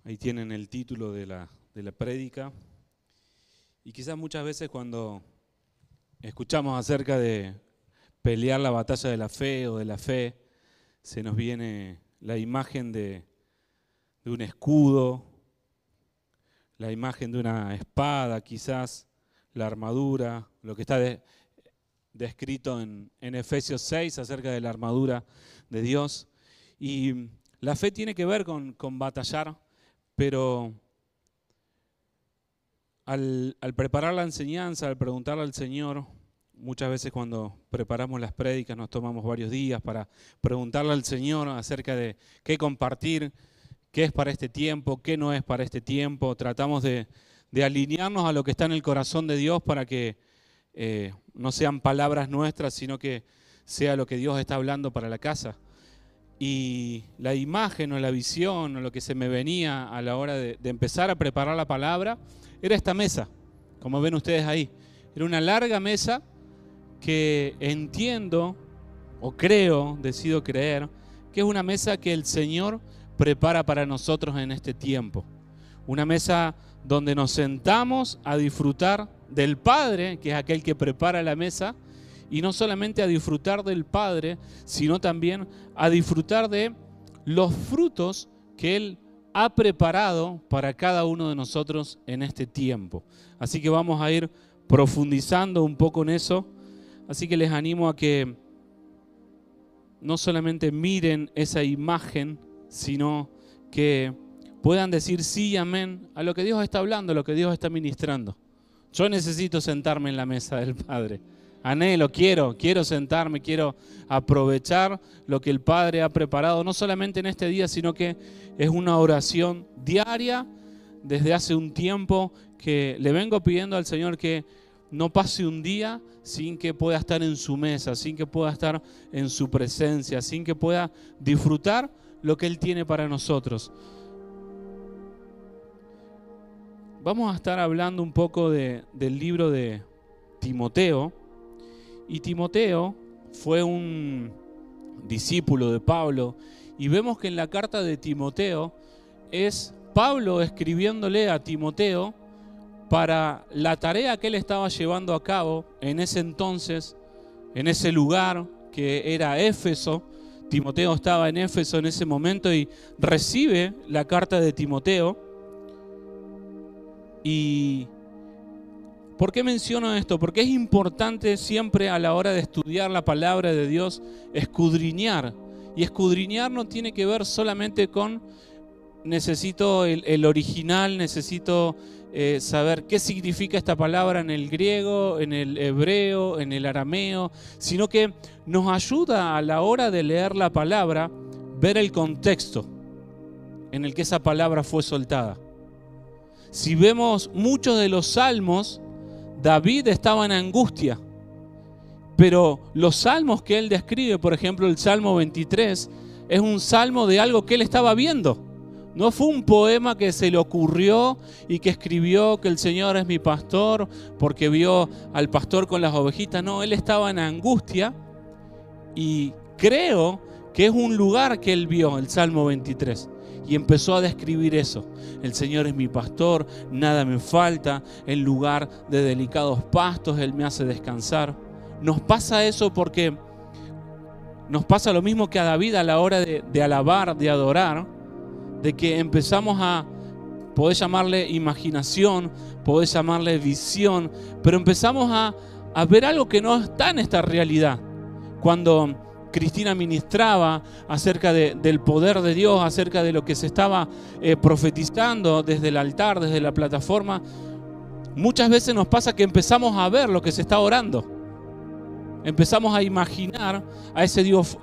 Ahí tienen el título de la prédica. Y quizás muchas veces cuando escuchamos acerca de pelear la batalla de la fe o de la fe, se nos viene la imagen de un escudo, la imagen de una espada, quizás la armadura, lo que está descrito en Efesios 6 acerca de la armadura de Dios. Y la fe tiene que ver con batallar, pero al preparar la enseñanza, al preguntarle al Señor, muchas veces cuando preparamos las prédicas nos tomamos varios días para preguntarle al Señor acerca de qué compartir, qué es para este tiempo, qué no es para este tiempo. Tratamos de alinearnos a lo que está en el corazón de Dios para que no sean palabras nuestras, sino que sea lo que Dios está hablando para la casa. Y la imagen o la visión o lo que se me venía a la hora de empezar a preparar la palabra era esta mesa, como ven ustedes ahí. Era una larga mesa que entiendo o creo, decido creer, que es una mesa que el Señor prepara para nosotros en este tiempo. Una mesa donde nos sentamos a disfrutar del Padre, que es aquel que prepara la mesa, y no solamente a disfrutar del Padre, sino también a disfrutar de los frutos que Él ha preparado para cada uno de nosotros en este tiempo. Así que vamos a ir profundizando un poco en eso. Así que les animo a que no solamente miren esa imagen, sino que puedan decir sí y amén a lo que Dios está hablando, a lo que Dios está ministrando. Yo necesito sentarme en la mesa del Padre. Anhelo, quiero sentarme, quiero aprovechar lo que el Padre ha preparado, no solamente en este día, sino que es una oración diaria desde hace un tiempo que le vengo pidiendo al Señor que no pase un día sin que pueda estar en su mesa, sin que pueda estar en su presencia, sin que pueda disfrutar lo que Él tiene para nosotros. Vamos a estar hablando un poco del libro de Timoteo. Y Timoteo fue un discípulo de Pablo. Y vemos que en la carta de Timoteo es Pablo escribiéndole a Timoteo para la tarea que él estaba llevando a cabo en ese entonces, en ese lugar que era Éfeso. Timoteo estaba en Éfeso en ese momento y recibe la carta de Timoteo. Y ¿por qué menciono esto? Porque es importante siempre a la hora de estudiar la palabra de Dios escudriñar. Y escudriñar no tiene que ver solamente con necesito el original, necesito saber qué significa esta palabra en el griego, en el hebreo, en el arameo, sino que nos ayuda a la hora de leer la palabra ver el contexto en el que esa palabra fue soltada. Si vemos muchos de los salmos, David estaba en angustia, pero los salmos que él describe, por ejemplo el Salmo 23, es un salmo de algo que él estaba viendo. No fue un poema que se le ocurrió y que escribió que el Señor es mi pastor porque vio al pastor con las ovejitas. No, él estaba en angustia y creo que es un lugar que él vio, el Salmo 23. Y empezó a describir eso. El Señor es mi pastor, nada me falta, en lugar de delicados pastos Él me hace descansar. Nos pasa eso porque nos pasa lo mismo que a David a la hora de alabar, de adorar, de que empezamos a, podés llamarle imaginación, podés llamarle visión, pero empezamos a ver algo que no está en esta realidad. Cuando Cristina ministraba acerca del poder de Dios, acerca de lo que se estaba profetizando desde el altar, desde la plataforma, muchas veces nos pasa que empezamos a ver lo que se está orando. Empezamos a imaginar a ese Dios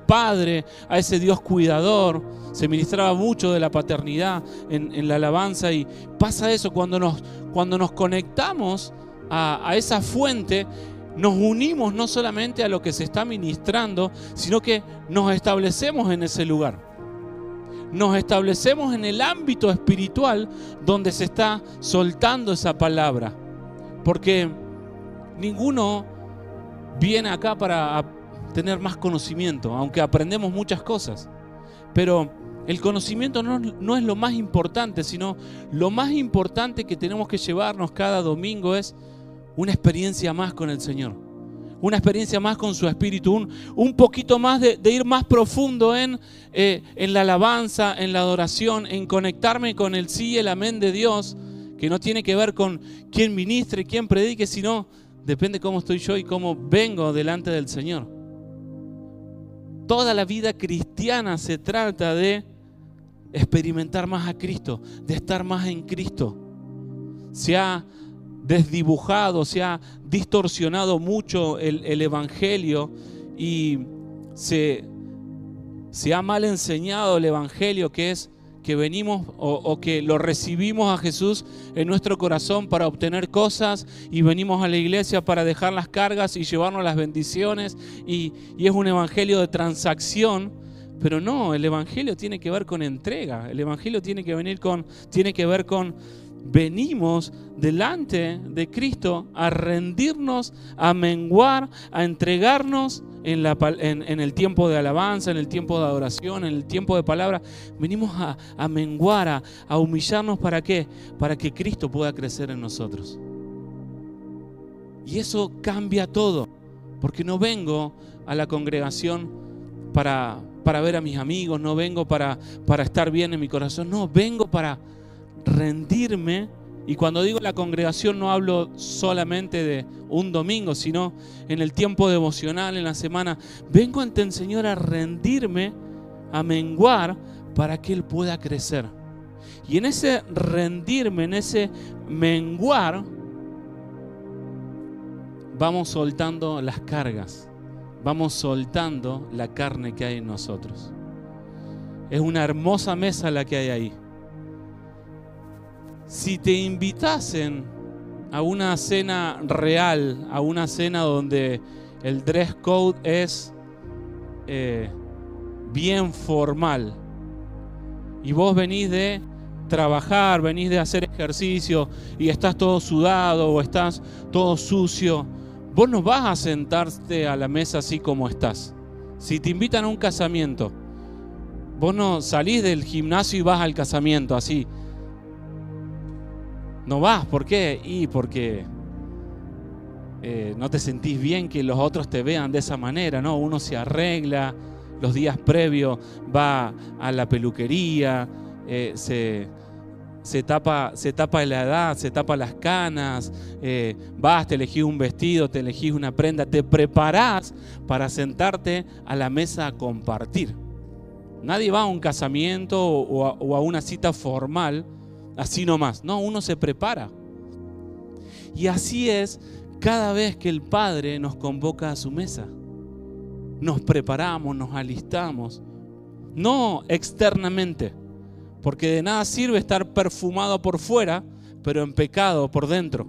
Padre, a ese Dios cuidador. Se ministraba mucho de la paternidad en la alabanza y pasa eso cuando nos conectamos a esa fuente. Nos unimos no solamente a lo que se está ministrando, sino que nos establecemos en ese lugar. Nos establecemos en el ámbito espiritual donde se está soltando esa palabra. Porque ninguno viene acá para tener más conocimiento, aunque aprendemos muchas cosas. Pero El conocimiento no es lo más importante, sino lo más importante que tenemos que llevarnos cada domingo es una experiencia más con el Señor. Una experiencia más con su Espíritu, un poquito más de ir más profundo en la alabanza, en la adoración, en conectarme con el sí y el amén de Dios, que no tiene que ver con quién ministre, quién predique, sino depende cómo estoy yo y cómo vengo delante del Señor. Toda la vida cristiana se trata de experimentar más a Cristo, de estar más en Cristo. Se ha desdibujado, se ha distorsionado mucho el Evangelio y se ha mal enseñado el Evangelio, que es que venimos o que lo recibimos a Jesús en nuestro corazón para obtener cosas y venimos a la iglesia para dejar las cargas y llevarnos las bendiciones y es un evangelio de transacción, pero no, el evangelio tiene que ver con entrega, el evangelio tiene que ver con venimos delante de Cristo a rendirnos, a menguar, a entregarnos en el tiempo de alabanza, en el tiempo de adoración, en el tiempo de palabra. Venimos a menguar, a humillarnos. ¿Para qué? Para que Cristo pueda crecer en nosotros. Y eso cambia todo, porque no vengo a la congregación para ver a mis amigos, no vengo para estar bien en mi corazón, no, vengo para rendirme. Y cuando digo la congregación no hablo solamente de un domingo, sino en el tiempo devocional, en la semana. Vengo ante el Señor a rendirme, a menguar para que Él pueda crecer. Y en ese rendirme, en ese menguar, vamos soltando las cargas, vamos soltando la carne que hay en nosotros. Es una hermosa mesa la que hay ahí. Si te invitasen a una cena real, a una cena donde el dress code es bien formal, y vos venís de trabajar, venís de hacer ejercicio y estás todo sudado o estás todo sucio, vos no vas a sentarte a la mesa así como estás. Si te invitan a un casamiento, vos no salís del gimnasio y vas al casamiento así. No vas, ¿por qué? Y porque no te sentís bien que los otros te vean de esa manera, ¿no? Uno se arregla, los días previos va a la peluquería, se tapa la edad, se tapa las canas, vas, te elegís un vestido, te elegís una prenda, te preparás para sentarte a la mesa a compartir. Nadie va a un casamiento o a una cita formal así nomás. No, uno se prepara. Y así es cada vez que el Padre nos convoca a su mesa. Nos preparamos, nos alistamos. No externamente, porque de nada sirve estar perfumado por fuera, pero en pecado por dentro.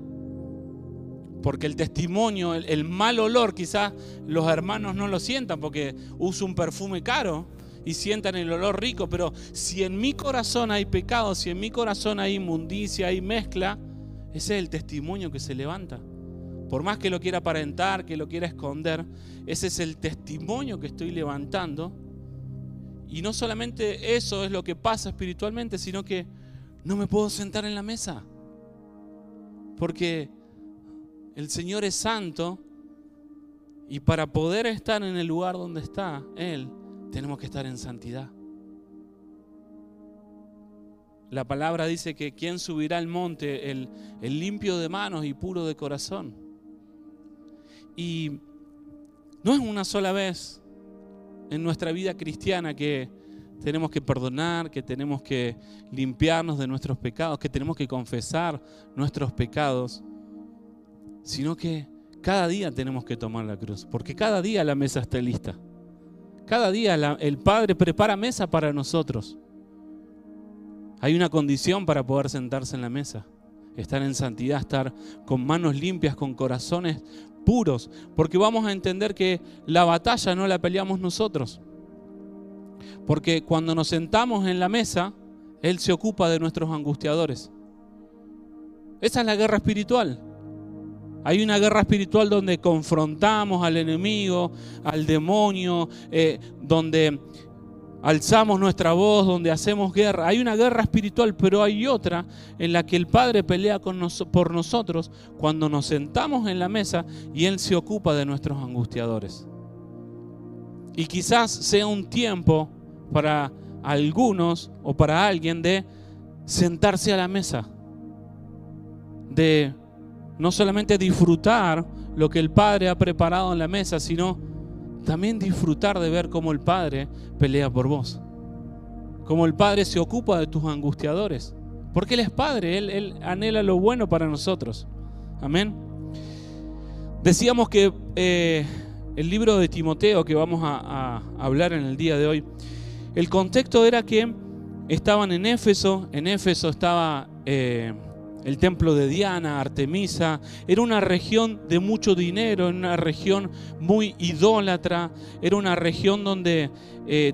Porque el testimonio, el mal olor, quizás los hermanos no lo sientan porque uso un perfume caro y sientan el olor rico, pero si en mi corazón hay pecado, si en mi corazón hay inmundicia, hay mezcla, ese es el testimonio que se levanta. Por más que lo quiera aparentar, que lo quiera esconder, ese es el testimonio que estoy levantando. Y no solamente eso es lo que pasa espiritualmente, sino que no me puedo sentar en la mesa. Porque el Señor es santo y para poder estar en el lugar donde está Él, tenemos que estar en santidad. La palabra dice que ¿quién subirá al monte? El limpio de manos y puro de corazón. Y no es una sola vez en nuestra vida cristiana que tenemos que perdonar, que tenemos que limpiarnos de nuestros pecados, que tenemos que confesar nuestros pecados, sino que cada día tenemos que tomar la cruz, porque cada día la mesa está lista. Cada día el Padre prepara mesa para nosotros. Hay una condición para poder sentarse en la mesa: estar en santidad, estar con manos limpias, con corazones puros, porque vamos a entender que la batalla no la peleamos nosotros. Porque cuando nos sentamos en la mesa, Él se ocupa de nuestros angustiadores. Esa es la guerra espiritual. Hay una guerra espiritual donde confrontamos al enemigo, al demonio, donde alzamos nuestra voz, donde hacemos guerra. Hay una guerra espiritual, pero hay otra en la que el Padre pelea por nosotros cuando nos sentamos en la mesa y Él se ocupa de nuestros angustiadores. Y quizás sea un tiempo para algunos o para alguien de sentarse a la mesa, de no solamente disfrutar lo que el Padre ha preparado en la mesa, sino también disfrutar de ver cómo el Padre pelea por vos, cómo el Padre se ocupa de tus angustiadores, porque Él es Padre, Él anhela lo bueno para nosotros. Amén. Decíamos que el libro de Timoteo, que vamos a hablar en el día de hoy, el contexto era que estaban en Éfeso estaba el templo de Diana, Artemisa. Era una región de mucho dinero, una región muy idólatra, era una región donde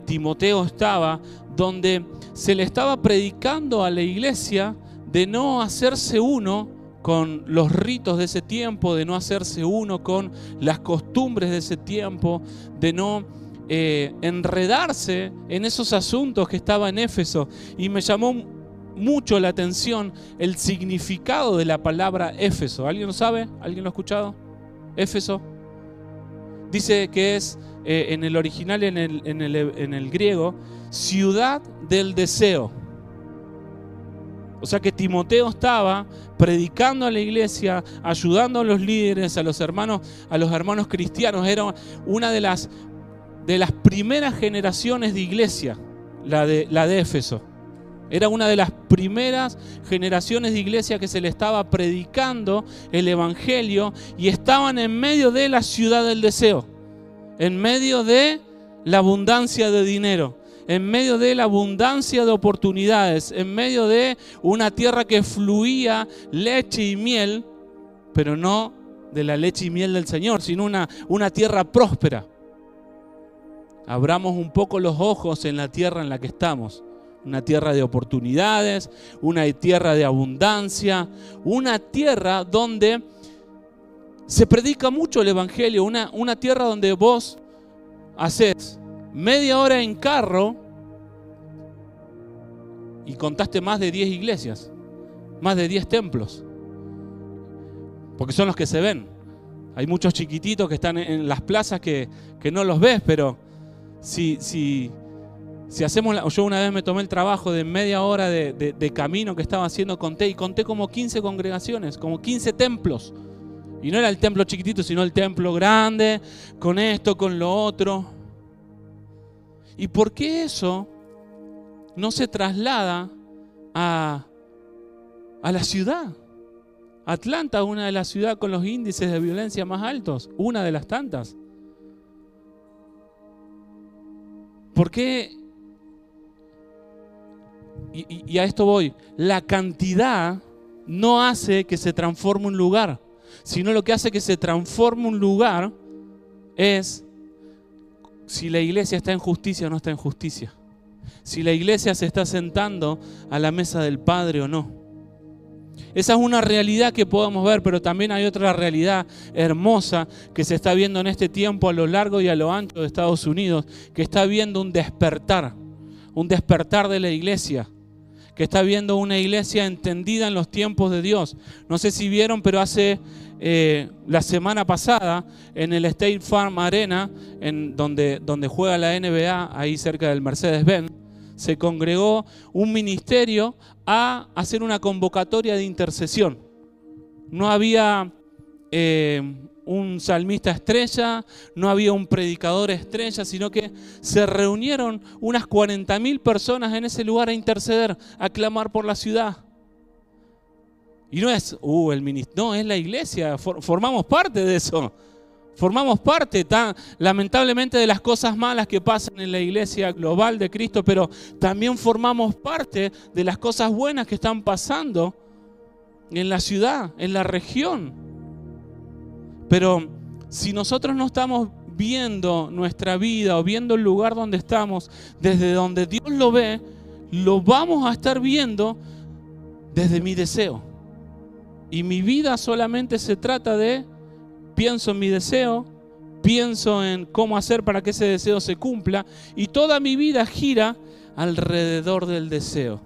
Timoteo estaba, donde se le estaba predicando a la iglesia de no hacerse uno con los ritos de ese tiempo, de no hacerse uno con las costumbres de ese tiempo, de no enredarse en esos asuntos que estaba en Éfeso. Y me llamó mucho la atención el significado de la palabra Éfeso. ¿Alguien lo sabe? ¿Alguien lo ha escuchado? Éfeso dice que es en el original, en el griego, ciudad del deseo. O sea que Timoteo estaba predicando a la iglesia, ayudando a los líderes, a los hermanos cristianos. Era una de las primeras generaciones de iglesia, la de Éfeso. Era una de las primeras generaciones de iglesia que se le estaba predicando el evangelio, y estaban en medio de la ciudad del deseo, en medio de la abundancia de dinero, en medio de la abundancia de oportunidades, en medio de una tierra que fluía leche y miel, pero no de la leche y miel del Señor, sino una tierra próspera. Abramos un poco los ojos en la tierra en la que estamos. Una tierra de oportunidades, una tierra de abundancia, una tierra donde se predica mucho el evangelio, una tierra donde vos haces media hora en carro y contaste más de 10 iglesias, más de 10 templos, porque son los que se ven. Hay muchos chiquititos que están en las plazas que no los ves, pero si hacemos, yo una vez me tomé el trabajo de media hora de camino que estaba haciendo, conté como 15 congregaciones, como 15 templos. Y no era el templo chiquitito, sino el templo grande, con esto, con lo otro. ¿Y por qué eso no se traslada a la ciudad? Atlanta es una de las ciudades con los índices de violencia más altos, una de las tantas. ¿Por qué? Y a esto voy. La cantidad no hace que se transforme un lugar, sino lo que hace que se transforme un lugar es si la iglesia está en justicia o no está en justicia. Si la iglesia se está sentando a la mesa del Padre o no. Esa es una realidad que podemos ver, pero también hay otra realidad hermosa que se está viendo en este tiempo a lo largo y a lo ancho de Estados Unidos, que está viendo un despertar de la iglesia, que está viendo una iglesia entendida en los tiempos de Dios. No sé si vieron, pero hace la semana pasada en el State Farm Arena, donde juega la NBA, ahí cerca del Mercedes-Benz, se congregó un ministerio a hacer una convocatoria de intercesión. No había un salmista estrella, no había un predicador estrella, sino que se reunieron unas 40.000 personas en ese lugar a interceder, a clamar por la ciudad. Y no es el ministerio, no, es la iglesia, formamos parte de eso. Formamos parte, lamentablemente, de las cosas malas que pasan en la iglesia global de Cristo, pero también formamos parte de las cosas buenas que están pasando en la ciudad, en la región. Pero si nosotros no estamos viendo nuestra vida o viendo el lugar donde estamos, desde donde Dios lo ve, lo vamos a estar viendo desde mi deseo. Y mi vida solamente se trata de: pienso en mi deseo, pienso en cómo hacer para que ese deseo se cumpla, y toda mi vida gira alrededor del deseo.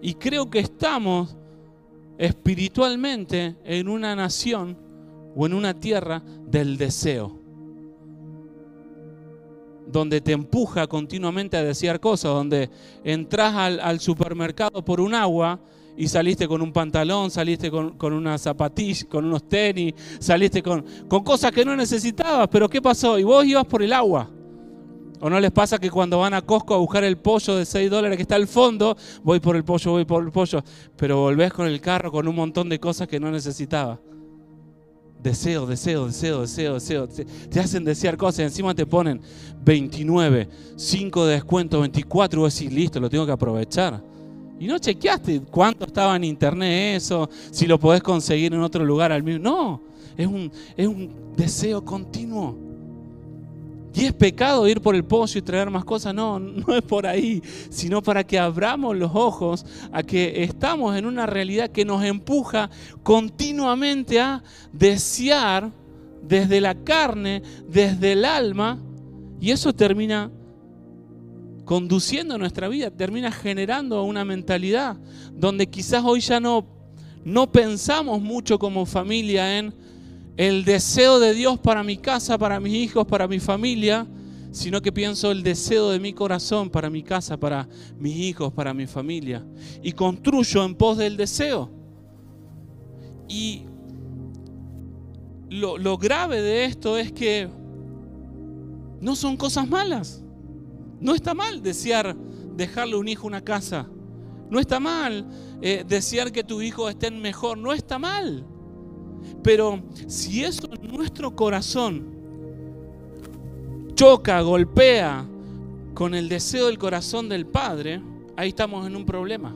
Y creo que estamos espiritualmente en una nación o en una tierra del deseo, donde te empuja continuamente a desear cosas, donde entras al supermercado por un agua y saliste con un pantalón, saliste con unas zapatillas, con unos tenis, saliste con cosas que no necesitabas. Pero ¿qué pasó? Y vos ibas por el agua. ¿O no les pasa que cuando van a Costco a buscar el pollo de $6 que está al fondo, voy por el pollo, pero volvés con el carro con un montón de cosas que no necesitabas? Deseo. Te hacen desear cosas y encima te ponen 29, 5 de descuento, 24, y vos decís, listo, lo tengo que aprovechar. Y no chequeaste cuánto estaba en internet eso, si lo podés conseguir en otro lugar al mismo. No, es un deseo continuo. ¿Y es pecado ir por el pollo y traer más cosas? No, no es por ahí, sino para que abramos los ojos a que estamos en una realidad que nos empuja continuamente a desear desde la carne, desde el alma, y eso termina conduciendo nuestra vida, termina generando una mentalidad donde quizás hoy ya no pensamos mucho como familia en el deseo de Dios para mi casa, para mis hijos, para mi familia, sino que pienso el deseo de mi corazón para mi casa, para mis hijos, para mi familia. Y construyo en pos del deseo. Y lo grave de esto es que no son cosas malas. No está mal desear dejarle un hijo una casa. No está mal desear que tus hijos estén mejor. No está mal. Pero si eso en nuestro corazón choca, golpea con el deseo del corazón del Padre, ahí estamos en un problema.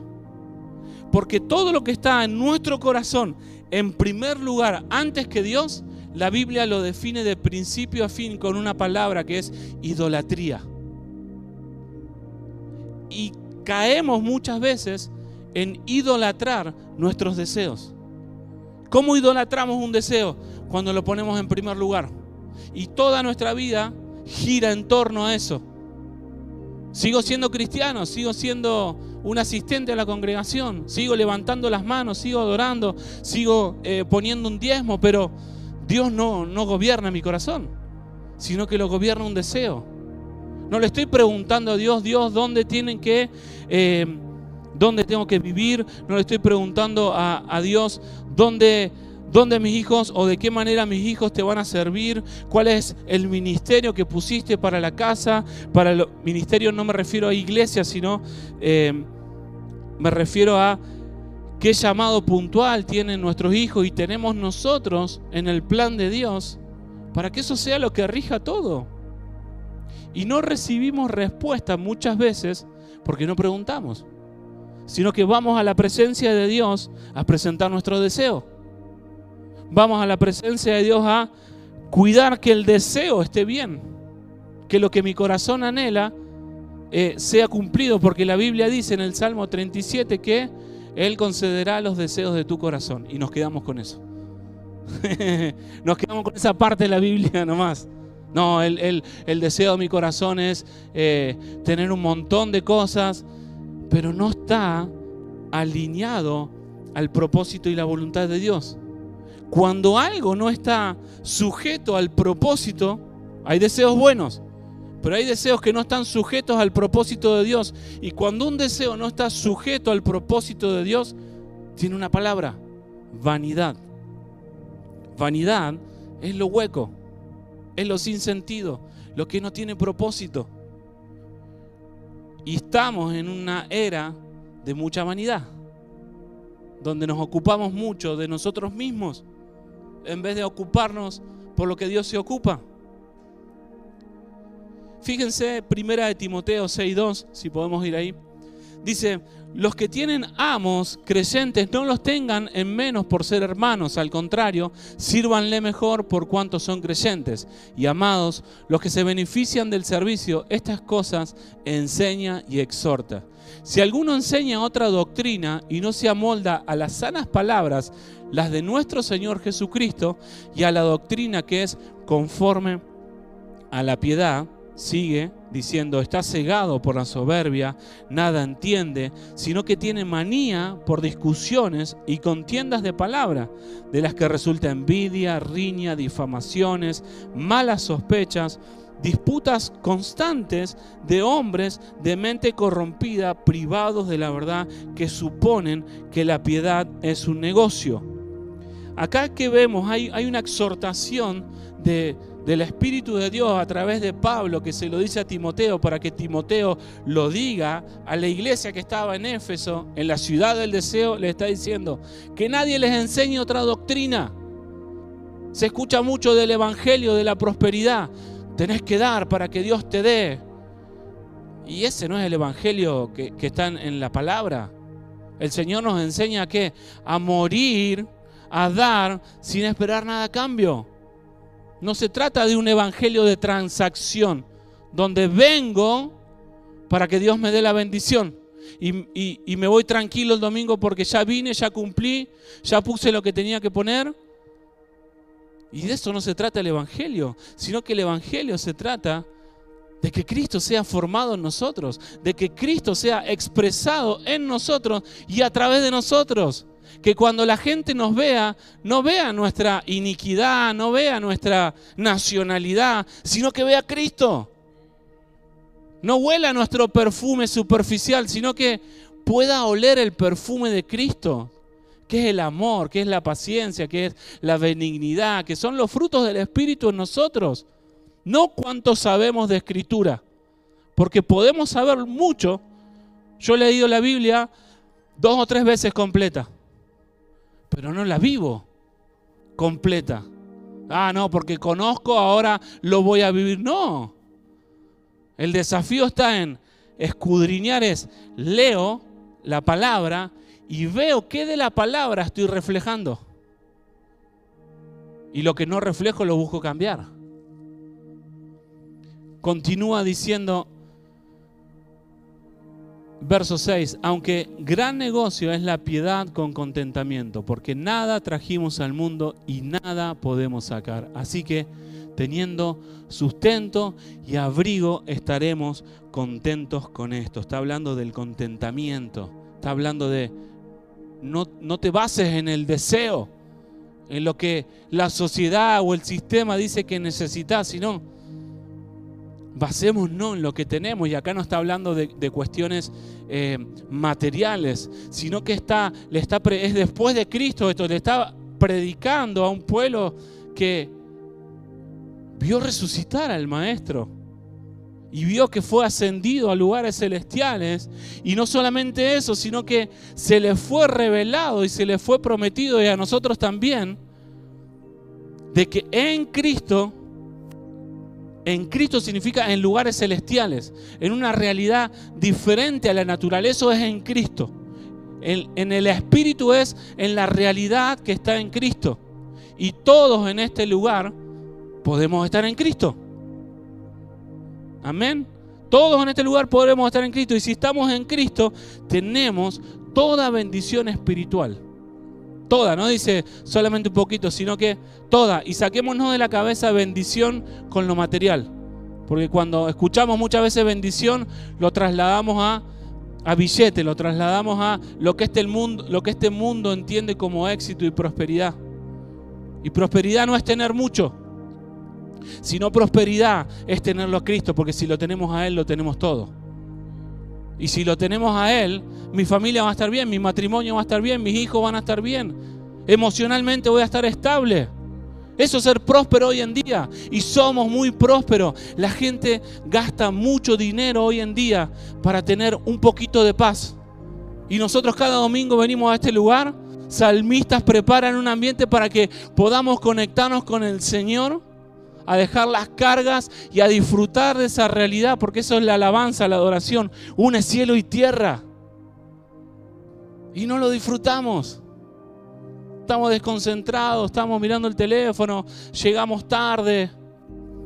Porque todo lo que está en nuestro corazón, en primer lugar, antes que Dios, la Biblia lo define de principio a fin con una palabra que es idolatría. Y caemos muchas veces en idolatrar nuestros deseos. ¿Cómo idolatramos un deseo? Cuando lo ponemos en primer lugar. Y toda nuestra vida gira en torno a eso. Sigo siendo cristiano, sigo siendo un asistente a la congregación, sigo levantando las manos, sigo adorando, sigo poniendo un diezmo, pero Dios no gobierna mi corazón, sino que lo gobierna un deseo. No le estoy preguntando a Dios, ¿dónde dónde tengo que vivir? No le estoy preguntando a Dios dónde mis hijos o de qué manera mis hijos te van a servir, cuál es el ministerio que pusiste para la casa. Para el ministerio no me refiero a iglesia, sino me refiero a qué llamado puntual tienen nuestros hijos y tenemos nosotros en el plan de Dios para que eso sea lo que rija todo. Y no recibimos respuesta muchas veces porque no preguntamos, sino que vamos a la presencia de Dios a presentar nuestro deseo. Vamos a la presencia de Dios a cuidar que el deseo esté bien, que lo que mi corazón anhela sea cumplido, porque la Biblia dice en el Salmo 37 que Él concederá los deseos de tu corazón, y nos quedamos con eso. Nos quedamos con esa parte de la Biblia nomás. No, el deseo de mi corazón es tener un montón de cosas, pero no está alineado al propósito y la voluntad de Dios. Cuando algo no está sujeto al propósito, hay deseos buenos, pero hay deseos que no están sujetos al propósito de Dios. Y cuando un deseo no está sujeto al propósito de Dios, tiene una palabra: vanidad. Vanidad es lo hueco, es lo sin sentido, lo que no tiene propósito. Y estamos en una era de mucha vanidad, donde nos ocupamos mucho de nosotros mismos en vez de ocuparnos por lo que Dios se ocupa. Fíjense, 1 Timoteo 6:2, si podemos ir ahí. Dice: los que tienen amos creyentes no los tengan en menos por ser hermanos, al contrario, sírvanle mejor por cuanto son creyentes. Y amados, los que se benefician del servicio, estas cosas enseña y exhorta. Si alguno enseña otra doctrina y no se amolda a las sanas palabras, las de nuestro Señor Jesucristo, y a la doctrina que es conforme a la piedad, sigue diciendo, está cegado por la soberbia, nada entiende, sino que tiene manía por discusiones y contiendas de palabra, de las que resulta envidia, riña, difamaciones, malas sospechas, disputas constantes de hombres de mente corrompida, privados de la verdad, que suponen que la piedad es un negocio. Acá que vemos, hay una exhortación del Espíritu de Dios a través de Pablo, que se lo dice a Timoteo para que Timoteo lo diga a la iglesia que estaba en Éfeso, en la ciudad del deseo. Le está diciendo que nadie les enseñe otra doctrina. Se escucha mucho del evangelio de la prosperidad. Tenés que dar para que Dios te dé. Y ese no es el evangelio que está en la palabra. El Señor nos enseña ¿qué? A morir, a dar sin esperar nada a cambio. No se trata de un evangelio de transacción, donde vengo para que Dios me dé la bendición y me voy tranquilo el domingo porque ya vine, ya cumplí, ya puse lo que tenía que poner. Y de eso no se trata el evangelio, sino que el evangelio se trata de que Cristo sea formado en nosotros, de que Cristo sea expresado en nosotros y a través de nosotros. Que cuando la gente nos vea, no vea nuestra iniquidad, no vea nuestra nacionalidad, sino que vea a Cristo. No huela nuestro perfume superficial, sino que pueda oler el perfume de Cristo, que es el amor, que es la paciencia, que es la benignidad, que son los frutos del Espíritu en nosotros. No cuánto sabemos de Escritura, porque podemos saber mucho. Yo he leído la Biblia 2 o 3 veces completa, pero no la vivo completa. No, porque conozco, ahora lo voy a vivir. No. El desafío está en escudriñar, leo la palabra y veo qué de la palabra estoy reflejando. Y lo que no reflejo lo busco cambiar. Continúa diciendo, verso 6, aunque gran negocio es la piedad con contentamiento, porque nada trajimos al mundo y nada podemos sacar. Así que, teniendo sustento y abrigo, estaremos contentos con esto. Está hablando del contentamiento. Está hablando de no te bases en el deseo, en lo que la sociedad o el sistema dice que necesitas, sino basémonos en lo que tenemos. Y acá no está hablando de cuestiones materiales, sino que es después de Cristo esto, le está predicando a un pueblo que vio resucitar al Maestro y vio que fue ascendido a lugares celestiales. Y no solamente eso, sino que se le fue revelado y se le fue prometido, y a nosotros también, de que en Cristo significa en lugares celestiales, en una realidad diferente a la natural. Eso es en Cristo. En el Espíritu es en la realidad que está en Cristo. Y todos en este lugar podemos estar en Cristo. Amén. Todos en este lugar podremos estar en Cristo. Y si estamos en Cristo, tenemos toda bendición espiritual. Toda, no dice solamente un poquito, sino que toda. Y saquémonos de la cabeza bendición con lo material. Porque cuando escuchamos muchas veces bendición, lo trasladamos a billete, lo trasladamos a lo que este mundo entiende como éxito y prosperidad. Y prosperidad no es tener mucho, sino prosperidad es tenerlo a Cristo, porque si lo tenemos a Él, lo tenemos todo. Y si lo tenemos a Él, mi familia va a estar bien, mi matrimonio va a estar bien, mis hijos van a estar bien, emocionalmente voy a estar estable. Eso es ser próspero hoy en día, y somos muy prósperos. La gente gasta mucho dinero hoy en día para tener un poquito de paz. Y nosotros cada domingo venimos a este lugar, salmistas preparan un ambiente para que podamos conectarnos con el Señor, a dejar las cargas y a disfrutar de esa realidad, porque eso es la alabanza, la adoración, une cielo y tierra. Y no lo disfrutamos. Estamos desconcentrados, estamos mirando el teléfono, llegamos tarde.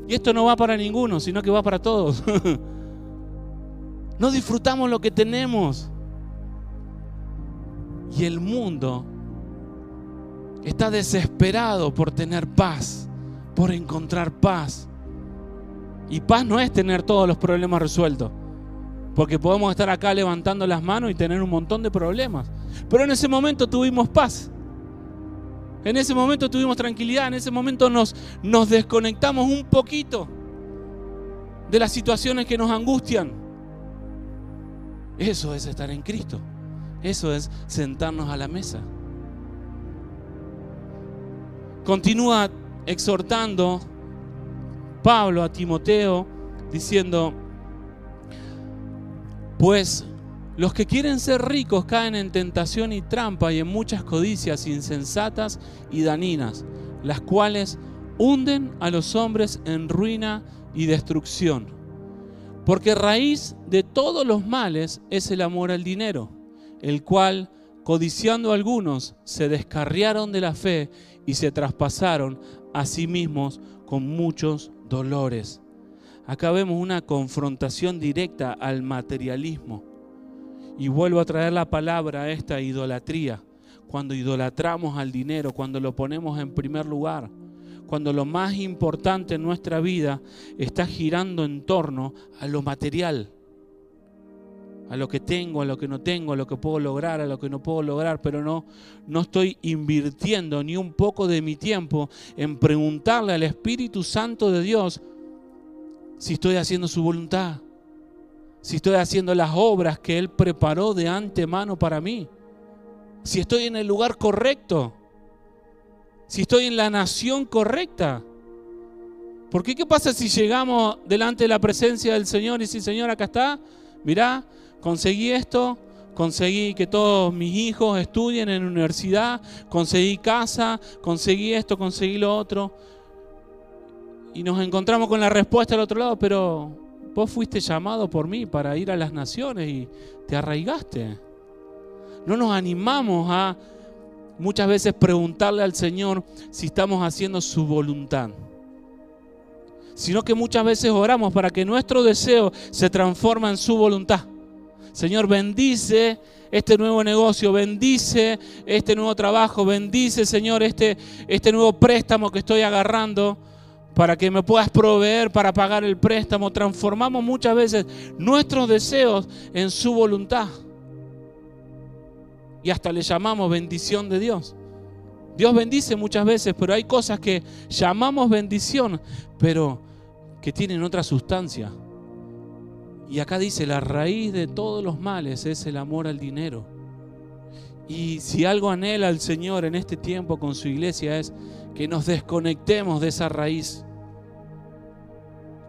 Y esto no va para ninguno, sino que va para todos. No disfrutamos lo que tenemos. Y el mundo está desesperado por tener paz, por encontrar paz. Y paz no es tener todos los problemas resueltos, porque podemos estar acá levantando las manos y tener un montón de problemas. Pero en ese momento tuvimos paz. En ese momento tuvimos tranquilidad. En ese momento nos desconectamos un poquito de las situaciones que nos angustian. Eso es estar en Cristo. Eso es sentarnos a la mesa. Continúa exhortando Pablo a Timoteo diciendo: pues los que quieren ser ricos caen en tentación y trampa y en muchas codicias insensatas y dañinas, las cuales hunden a los hombres en ruina y destrucción. Porque raíz de todos los males es el amor al dinero, el cual, codiciando algunos, se descarriaron de la fe y se traspasaron a sí mismos con muchos dolores. Acá vemos una confrontación directa al materialismo. Y vuelvo a traer la palabra esta, idolatría. Cuando idolatramos al dinero, cuando lo ponemos en primer lugar, cuando lo más importante en nuestra vida está girando en torno a lo material, a lo que tengo, a lo que no tengo, a lo que puedo lograr, a lo que no puedo lograr, pero no estoy invirtiendo ni un poco de mi tiempo en preguntarle al Espíritu Santo de Dios si estoy haciendo su voluntad, si estoy haciendo las obras que Él preparó de antemano para mí, si estoy en el lugar correcto, si estoy en la nación correcta. Porque ¿qué pasa si llegamos delante de la presencia del Señor y si, Señor, acá está, mirá, conseguí esto, conseguí que todos mis hijos estudien en universidad, conseguí casa, conseguí esto, conseguí lo otro, y nos encontramos con la respuesta al otro lado: pero vos fuiste llamado por mí para ir a las naciones y te arraigaste. No nos animamos a muchas veces preguntarle al Señor si estamos haciendo su voluntad, sino que muchas veces oramos para que nuestro deseo se transforme en su voluntad. Señor, bendice este nuevo negocio, bendice este nuevo trabajo, bendice, Señor, este nuevo préstamo que estoy agarrando para que me puedas proveer para pagar el préstamo. Transformamos muchas veces nuestros deseos en su voluntad. Y hasta le llamamos bendición de Dios. Dios bendice muchas veces, pero hay cosas que llamamos bendición, pero que tienen otra sustancia. Y acá dice: la raíz de todos los males es el amor al dinero. Y si algo anhela el Señor en este tiempo con su iglesia es que nos desconectemos de esa raíz,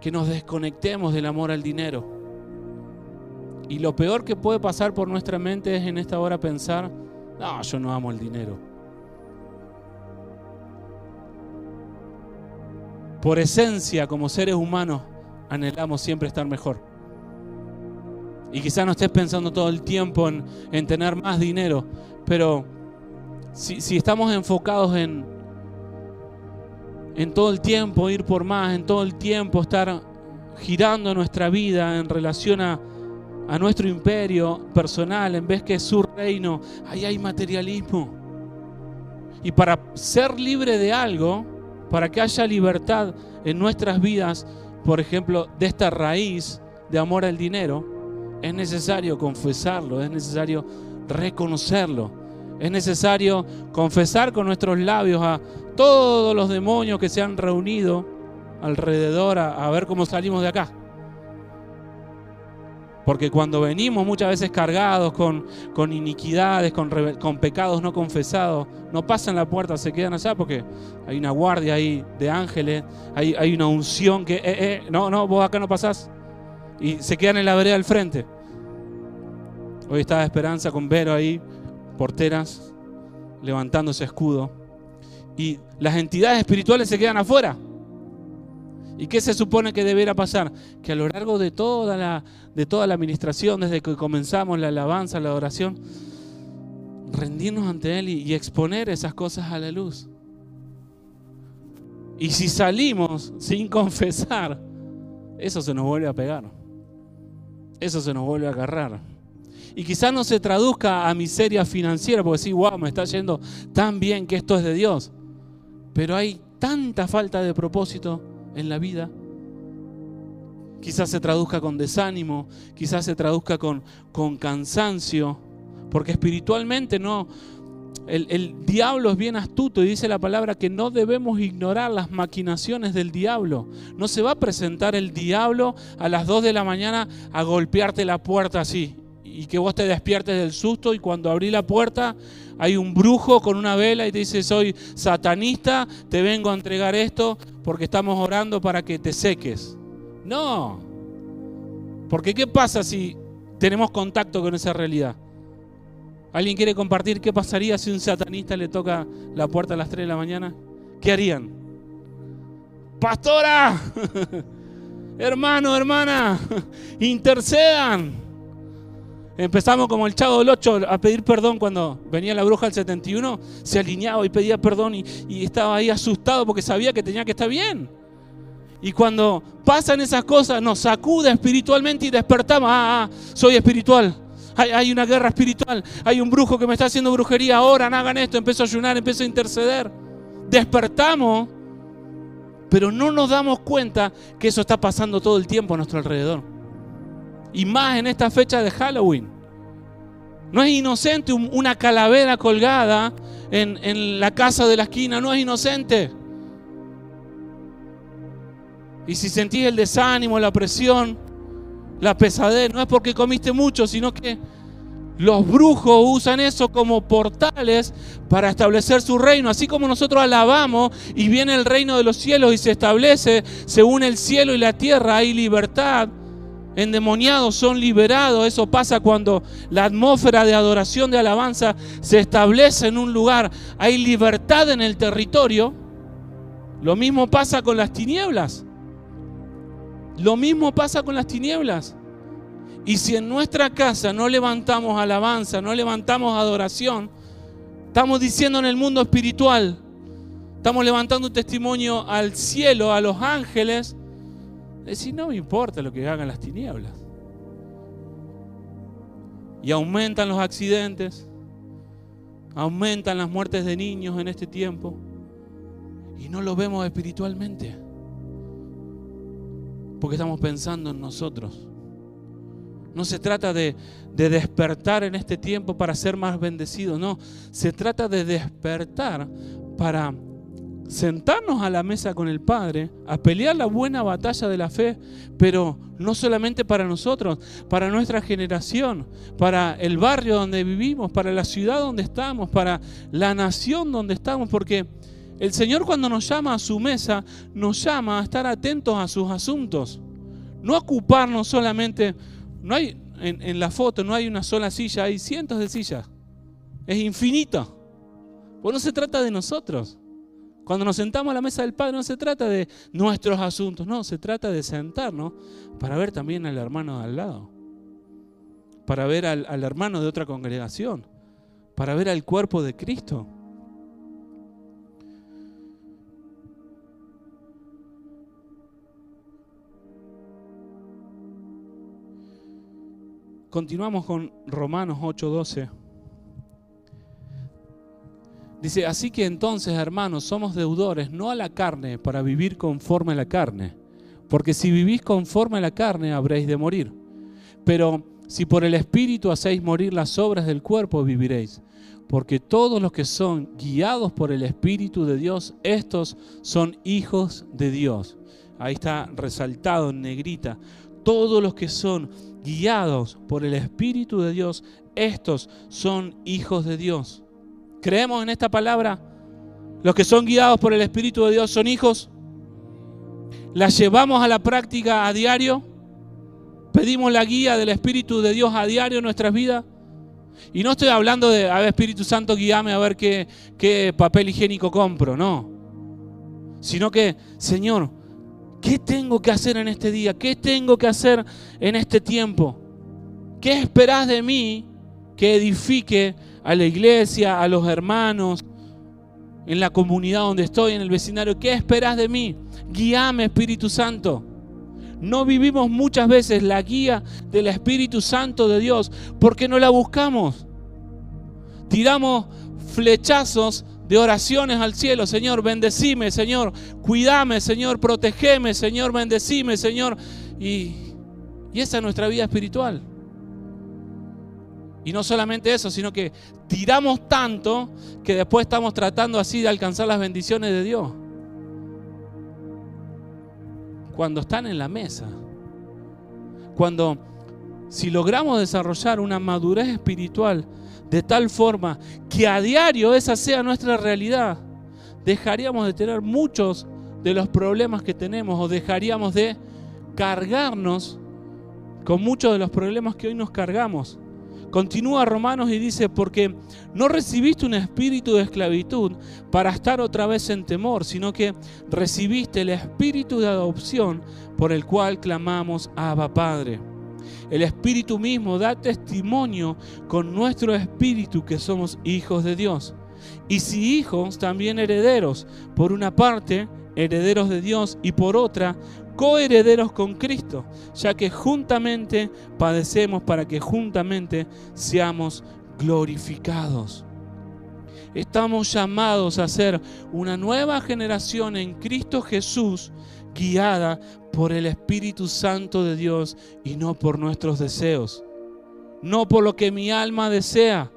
que nos desconectemos del amor al dinero. Y lo peor que puede pasar por nuestra mente es en esta hora pensar: no, yo no amo el dinero. Por esencia, como seres humanos, anhelamos siempre estar mejor. Y quizás no estés pensando todo el tiempo en tener más dinero, pero si estamos enfocados en todo el tiempo ir por más, en todo el tiempo estar girando nuestra vida en relación a nuestro imperio personal, en vez que su reino, ahí hay materialismo. Y para ser libre de algo, para que haya libertad en nuestras vidas, por ejemplo, de esta raíz de amor al dinero, es necesario confesarlo, es necesario reconocerlo, es necesario confesar con nuestros labios a todos los demonios que se han reunido alrededor a ver cómo salimos de acá. Porque cuando venimos muchas veces cargados con iniquidades, con pecados no confesados, no pasan la puerta, se quedan allá porque hay una guardia ahí de ángeles, hay una unción que, no, vos acá no pasás. Y se quedan en la vereda al frente. Hoy estaba Esperanza con Vero ahí, porteras, levantándose escudo. Y las entidades espirituales se quedan afuera. ¿Y qué se supone que debería pasar? Que a lo largo de toda la administración, desde que comenzamos la alabanza, la oración, rendirnos ante Él y exponer esas cosas a la luz. Y si salimos sin confesar, eso se nos vuelve a pegar. Eso se nos vuelve a agarrar. Y quizás no se traduzca a miseria financiera, porque sí, wow, me está yendo tan bien que esto es de Dios. Pero hay tanta falta de propósito en la vida. Quizás se traduzca con desánimo, quizás se traduzca con cansancio, porque espiritualmente no. El diablo es bien astuto y dice la palabra que no debemos ignorar las maquinaciones del diablo. No se va a presentar el diablo a las 2 de la mañana a golpearte la puerta así y que vos te despiertes del susto, y cuando abrí la puerta hay un brujo con una vela y te dice: soy satanista, te vengo a entregar esto porque estamos orando para que te seques. No, porque ¿qué pasa si tenemos contacto con esa realidad? ¿Alguien quiere compartir qué pasaría si un satanista le toca la puerta a las 3 de la mañana? ¿Qué harían? ¡Pastora! Hermano, hermana, intercedan. Empezamos como el Chavo del 8 a pedir perdón cuando venía la bruja del 71. Se alineaba y pedía perdón y estaba ahí asustado porque sabía que tenía que estar bien. Y cuando pasan esas cosas nos sacude espiritualmente y despertamos. Soy espiritual. Hay una guerra espiritual. Hay un brujo que me está haciendo brujería. Oran, hagan esto. Empiezo a ayunar, empiezo a interceder. Despertamos, pero no nos damos cuenta que eso está pasando todo el tiempo a nuestro alrededor. Y más en esta fecha de Halloween. No es inocente una calavera colgada en la casa de la esquina. No es inocente. Y si sentís el desánimo, la presión, la pesadez, no es porque comiste mucho, sino que los brujos usan eso como portales para establecer su reino. Así como nosotros alabamos y viene el reino de los cielos y se establece, se une el cielo y la tierra, hay libertad. Endemoniados son liberados. Eso pasa cuando la atmósfera de adoración, de alabanza se establece en un lugar. Hay libertad en el territorio. Lo mismo pasa con las tinieblas. Lo mismo pasa con las tinieblas. Y si en nuestra casa no levantamos alabanza, no levantamos adoración, estamos diciendo en el mundo espiritual, estamos levantando un testimonio al cielo, a los ángeles, decir: no me importa lo que hagan las tinieblas. Y aumentan los accidentes, aumentan las muertes de niños en este tiempo, y no lo vemos espiritualmente. Porque estamos pensando en nosotros. No se trata de despertar en este tiempo para ser más bendecidos. No, se trata de despertar para sentarnos a la mesa con el Padre, a pelear la buena batalla de la fe, pero no solamente para nosotros, para nuestra generación, para el barrio donde vivimos, para la ciudad donde estamos, para la nación donde estamos, porque el Señor, cuando nos llama a su mesa, nos llama a estar atentos a sus asuntos. No ocuparnos solamente. No hay, en la foto no hay una sola silla, hay cientos de sillas. Es infinito. Pues no se trata de nosotros. Cuando nos sentamos a la mesa del Padre no se trata de nuestros asuntos. No, se trata de sentarnos para ver también al hermano de al lado. Para ver al hermano de otra congregación. Para ver al cuerpo de Cristo. Continuamos con Romanos 8:12. Dice: así que entonces, hermanos, somos deudores no a la carne para vivir conforme a la carne, porque si vivís conforme a la carne habréis de morir. Pero si por el Espíritu hacéis morir las obras del cuerpo, viviréis. Porque todos los que son guiados por el Espíritu de Dios, estos son hijos de Dios. Ahí está resaltado en negrita. Todos los que son guiados por el Espíritu de Dios, estos son hijos de Dios. ¿Creemos en esta palabra? ¿Los que son guiados por el Espíritu de Dios son hijos? ¿La llevamos a la práctica a diario? ¿Pedimos la guía del Espíritu de Dios a diario en nuestras vidas? Y no estoy hablando de: a ver, Espíritu Santo, guíame a ver qué papel higiénico compro, no. Sino que: Señor, ¿qué tengo que hacer en este día? ¿Qué tengo que hacer en este tiempo? ¿Qué esperás de mí que edifique a la iglesia, a los hermanos, en la comunidad donde estoy, en el vecindario? ¿Qué esperás de mí? Guíame, Espíritu Santo. No vivimos muchas veces la guía del Espíritu Santo de Dios porque no la buscamos. Tiramos flechazos de oraciones al cielo. Señor, bendecime, Señor, cuídame, Señor, protegeme, Señor, bendecime, Señor. Y esa es nuestra vida espiritual. Y no solamente eso, sino que tiramos tanto que después estamos tratando así de alcanzar las bendiciones de Dios. Cuando están en la mesa. Si logramos desarrollar una madurez espiritual de tal forma que a diario esa sea nuestra realidad, dejaríamos de tener muchos de los problemas que tenemos, o dejaríamos de cargarnos con muchos de los problemas que hoy nos cargamos. Continúa Romanos y dice: porque no recibiste un espíritu de esclavitud para estar otra vez en temor, sino que recibiste el espíritu de adopción por el cual clamamos Abba Padre. El Espíritu mismo da testimonio con nuestro espíritu que somos hijos de Dios. Y si hijos, también herederos. Por una parte, herederos de Dios, y por otra, coherederos con Cristo, ya que juntamente padecemos para que juntamente seamos glorificados. Estamos llamados a ser una nueva generación en Cristo Jesús, guiada por el Espíritu Santo de Dios y no por nuestros deseos, no por lo que mi alma desea,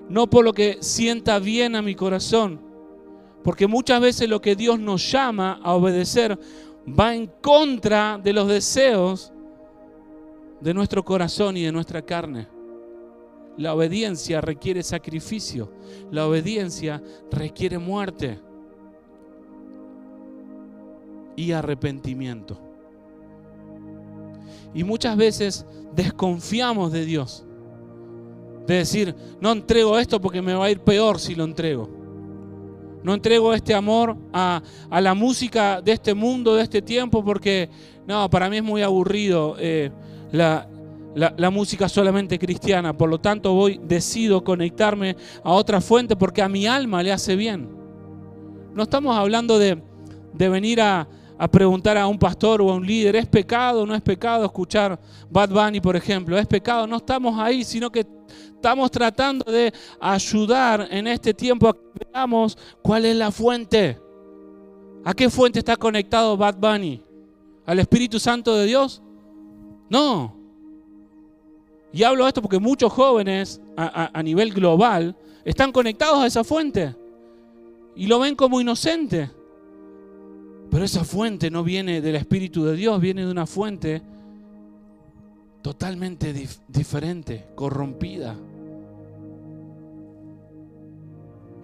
no por lo que sienta bien a mi corazón, porque muchas veces lo que Dios nos llama a obedecer va en contra de los deseos de nuestro corazón y de nuestra carne. La obediencia requiere sacrificio, la obediencia requiere muerte y arrepentimiento. Y muchas veces desconfiamos de Dios, de decir: no entrego esto porque me va a ir peor si lo entrego. No entrego este amor a la música de este mundo, de este tiempo, porque no, para mí es muy aburrido la música solamente cristiana. Por lo tanto, decido conectarme a otra fuente porque a mi alma le hace bien. No estamos hablando de venir a preguntar a un pastor o a un líder: ¿es pecado o no es pecado escuchar Bad Bunny, por ejemplo? ¿Es pecado? No estamos ahí, sino que estamos tratando de ayudar en este tiempo a que veamos cuál es la fuente. ¿A qué fuente está conectado Bad Bunny? ¿Al Espíritu Santo de Dios? No. Y hablo de esto porque muchos jóvenes a nivel global están conectados a esa fuente y lo ven como inocente. Pero esa fuente no viene del Espíritu de Dios, viene de una fuente totalmente diferente, corrompida.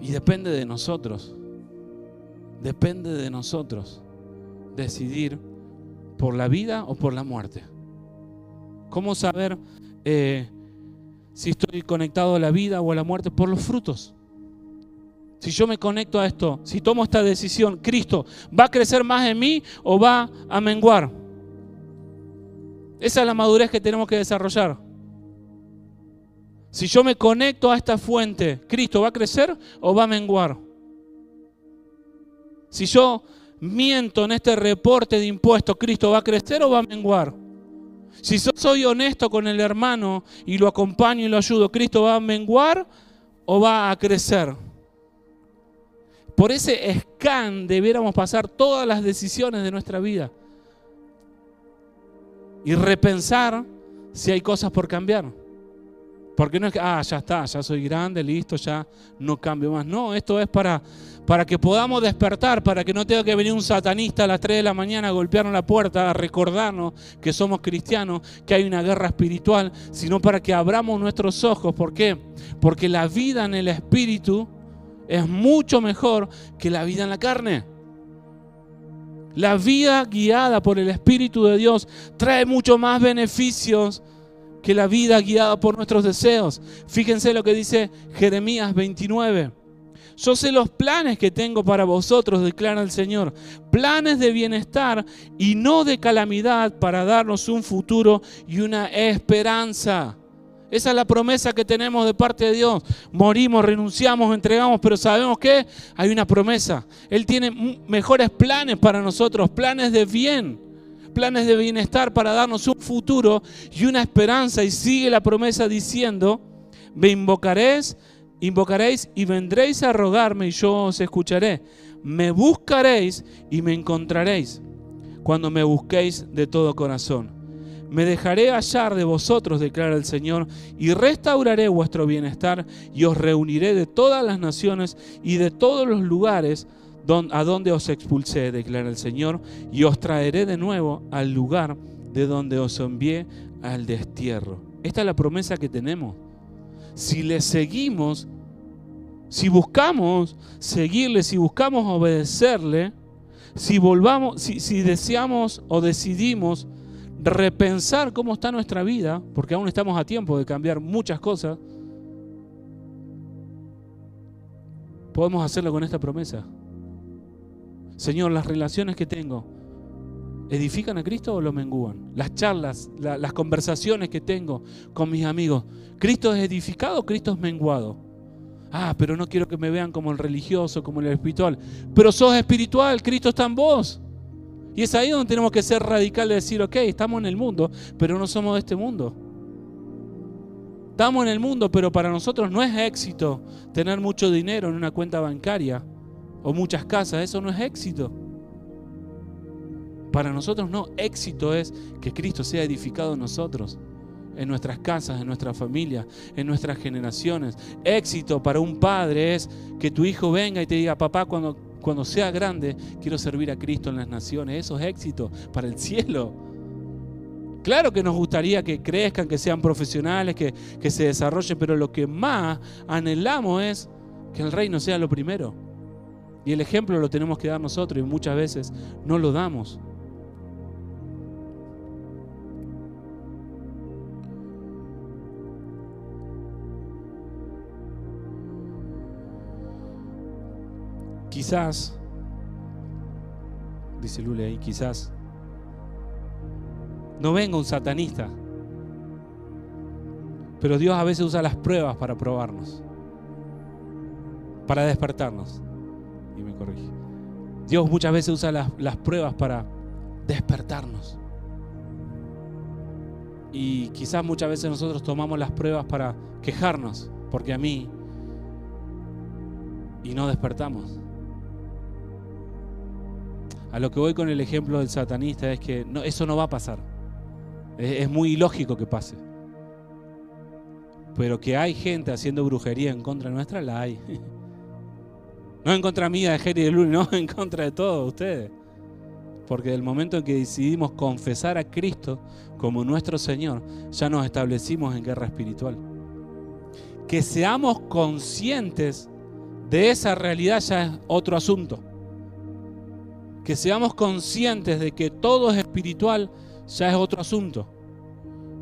Y depende de nosotros decidir por la vida o por la muerte. ¿Cómo saber si estoy conectado a la vida o a la muerte? Por los frutos. Si yo me conecto a esto, si tomo esta decisión, ¿Cristo va a crecer más en mí o va a menguar? Esa es la madurez que tenemos que desarrollar. Si yo me conecto a esta fuente, ¿Cristo va a crecer o va a menguar? Si yo miento en este reporte de impuestos, ¿Cristo va a crecer o va a menguar? Si yo soy honesto con el hermano y lo acompaño y lo ayudo, ¿Cristo va a menguar o va a crecer? Por ese scan debiéramos pasar todas las decisiones de nuestra vida y repensar si hay cosas por cambiar. Porque no es que, ya está, ya soy grande, listo, ya no cambio más. No, esto es para que podamos despertar, para que no tenga que venir un satanista a las 3 de la mañana a golpearnos la puerta, a recordarnos que somos cristianos, que hay una guerra espiritual, sino para que abramos nuestros ojos. ¿Por qué? Porque la vida en el Espíritu es mucho mejor que la vida en la carne. La vida guiada por el Espíritu de Dios trae mucho más beneficios que la vida guiada por nuestros deseos. Fíjense lo que dice Jeremías 29. Yo sé los planes que tengo para vosotros, declara el Señor. Planes de bienestar y no de calamidad, para darnos un futuro y una esperanza. Esa es la promesa que tenemos de parte de Dios. Morimos, renunciamos, entregamos, pero sabemos que hay una promesa. Él tiene mejores planes para nosotros, planes de bien, planes de bienestar para darnos un futuro y una esperanza. Y sigue la promesa diciendo: me invocaréis Invocaréis y vendréis a rogarme y yo os escucharé. Me buscaréis y me encontraréis cuando me busquéis de todo corazón. Me dejaré hallar de vosotros, declara el Señor, y restauraré vuestro bienestar y os reuniré de todas las naciones y de todos los lugares a donde os expulsé, declara el Señor, y os traeré de nuevo al lugar de donde os envié al destierro. Esta es la promesa que tenemos. Si le seguimos, si buscamos seguirle, si buscamos obedecerle, si deseamos o decidimos repensar cómo está nuestra vida, porque aún estamos a tiempo de cambiar muchas cosas, podemos hacerlo con esta promesa. Señor, las relaciones que tengo, ¿edifican a Cristo o lo mengúan? Las charlas, las conversaciones que tengo con mis amigos, ¿Cristo es edificado o Cristo es menguado? Pero no quiero que me vean como el religioso, como el espiritual. Pero sos espiritual, Cristo está en vos. Y es ahí donde tenemos que ser radicales y decir, ok, estamos en el mundo, pero no somos de este mundo. Estamos en el mundo, pero para nosotros no es éxito tener mucho dinero en una cuenta bancaria o muchas casas. Eso no es éxito. Para nosotros no, éxito es que Cristo sea edificado en nosotros, en nuestras casas, en nuestra familia, en nuestras generaciones. Éxito para un padre es que tu hijo venga y te diga, papá, cuando sea grande quiero servir a Cristo en las naciones. Eso es éxito para el cielo. Claro que nos gustaría que crezcan, que sean profesionales, que se desarrollen, pero lo que más anhelamos es que el reino sea lo primero. Y el ejemplo lo tenemos que dar nosotros y muchas veces no lo damos. Quizás, dice Lule ahí, quizás no venga un satanista, pero Dios a veces usa las pruebas para probarnos, para despertarnos. Y me corrige. Dios muchas veces usa las pruebas para despertarnos. Y quizás muchas veces nosotros tomamos las pruebas para quejarnos, porque a mí, y no despertamos. A lo que voy con el ejemplo del satanista es que eso no va a pasar. Es muy ilógico que pase. Pero que hay gente haciendo brujería en contra nuestra, la hay. No en contra mía, de Jerry y de Luli, no, en contra de todos ustedes. Porque del momento en que decidimos confesar a Cristo como nuestro Señor, ya nos establecimos en guerra espiritual. Que seamos conscientes de esa realidad ya es otro asunto. Que seamos conscientes de que todo es espiritual ya es otro asunto.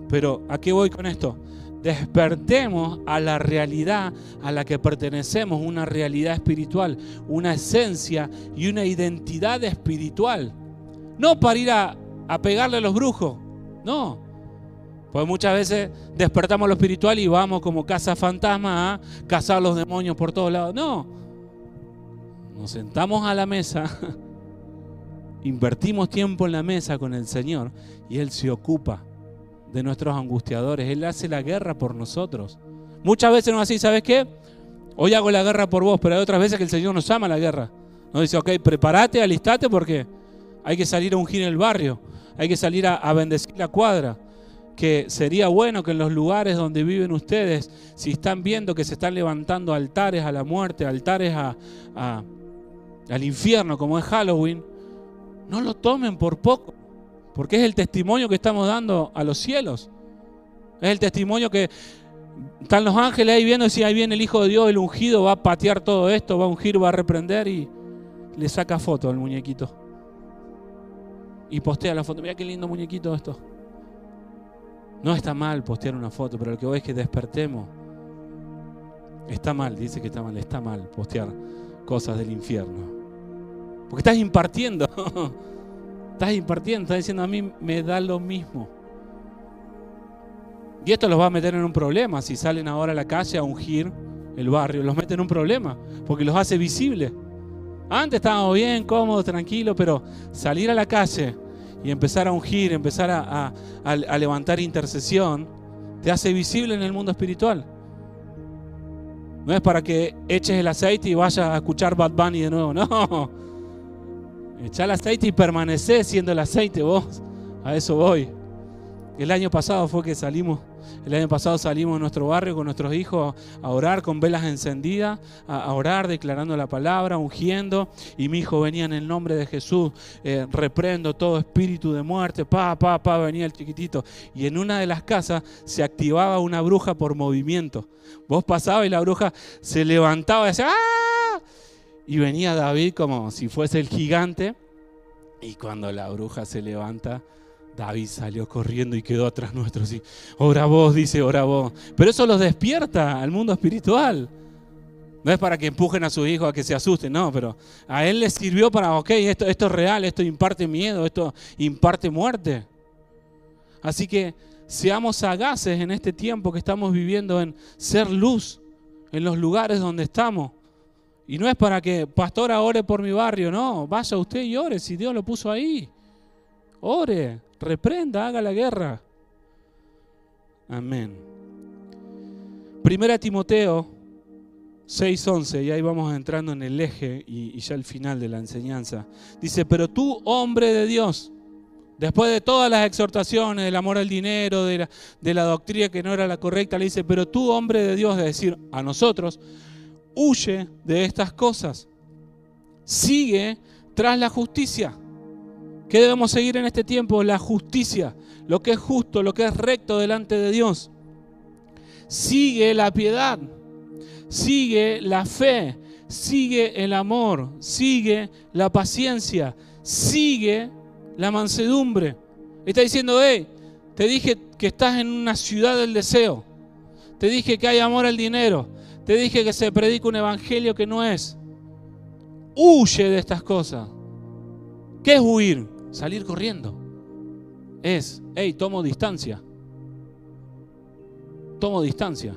Pero ¿a qué voy con esto? Despertemos a la realidad a la que pertenecemos, una realidad espiritual, una esencia y una identidad espiritual. No para ir a pegarle a los brujos, no. Porque muchas veces despertamos lo espiritual y vamos como cazafantasmas a cazar los demonios por todos lados. No. Nos sentamos a la mesa, invertimos tiempo en la mesa con el Señor y Él se ocupa de nuestros angustiadores. Él hace la guerra por nosotros. Muchas veces nos así, ¿sabes qué? Hoy hago la guerra por vos, pero hay otras veces que el Señor nos llama a la guerra. Nos dice, ok, prepárate, alistate porque hay que salir a ungir el barrio, hay que salir a bendecir la cuadra. Que sería bueno que en los lugares donde viven ustedes, si están viendo que se están levantando altares a la muerte, altares al infierno, como es Halloween, no lo tomen por poco. Porque es el testimonio que estamos dando a los cielos. Es el testimonio que están los ángeles ahí viendo si ahí viene el Hijo de Dios, el ungido, va a patear todo esto, va a ungir, va a reprender y le saca foto al muñequito. Y postea la foto. Mira qué lindo muñequito esto. No está mal postear una foto, pero lo que voy es que despertemos. Está mal, dice que está mal postear cosas del infierno. Porque estás impartiendo. Estás diciendo a mí me da lo mismo. Y esto los va a meter en un problema. Si salen ahora a la calle a ungir el barrio, los mete en un problema, porque los hace visibles. Antes estábamos bien, cómodos, tranquilos, pero salir a la calle y empezar a ungir, empezar a levantar intercesión, te hace visible en el mundo espiritual. No es para que eches el aceite y vayas a escuchar Bad Bunny de nuevo, no. Echá el aceite y permanecé siendo el aceite vos. A eso voy. El año pasado salimos en nuestro barrio con nuestros hijos a orar con velas encendidas, a orar declarando la palabra, ungiendo, y mi hijo venía en el nombre de Jesús, reprendo todo espíritu de muerte, venía el chiquitito, y en una de las casas se activaba una bruja por movimiento. Vos pasabas y la bruja se levantaba y decía ¡ah! Y venía David como si fuese el gigante, y cuando la bruja se levanta, David salió corriendo y quedó atrás nuestro. Así, ora vos, dice, ora vos. Pero eso los despierta al mundo espiritual. No es para que empujen a sus hijos a que se asusten, no, pero a él le sirvió para, ok, esto es real, esto imparte miedo, esto imparte muerte. Así que seamos sagaces en este tiempo que estamos viviendo en ser luz en los lugares donde estamos. Y no es para que, pastora, ore por mi barrio, no, vaya usted y ore si Dios lo puso ahí. Ore, reprenda, haga la guerra. Amén. 1 Timoteo 6:11, y ahí vamos entrando en el eje y ya el final de la enseñanza. Dice, pero tú, hombre de Dios, después de todas las exhortaciones del amor al dinero, de la doctrina que no era la correcta, le dice, pero tú, hombre de Dios, es decir, a nosotros, huye de estas cosas. Sigue tras la justicia. ¿Qué debemos seguir en este tiempo? La justicia, lo que es justo, lo que es recto delante de Dios. Sigue la piedad, sigue la fe, sigue el amor, sigue la paciencia, sigue la mansedumbre. Está diciendo, te dije que estás en una ciudad del deseo, te dije que hay amor al dinero, te dije que se predica un evangelio que no es. Huye de estas cosas. ¿Qué es huir? Salir corriendo. Es, tomo distancia. Tomo distancia.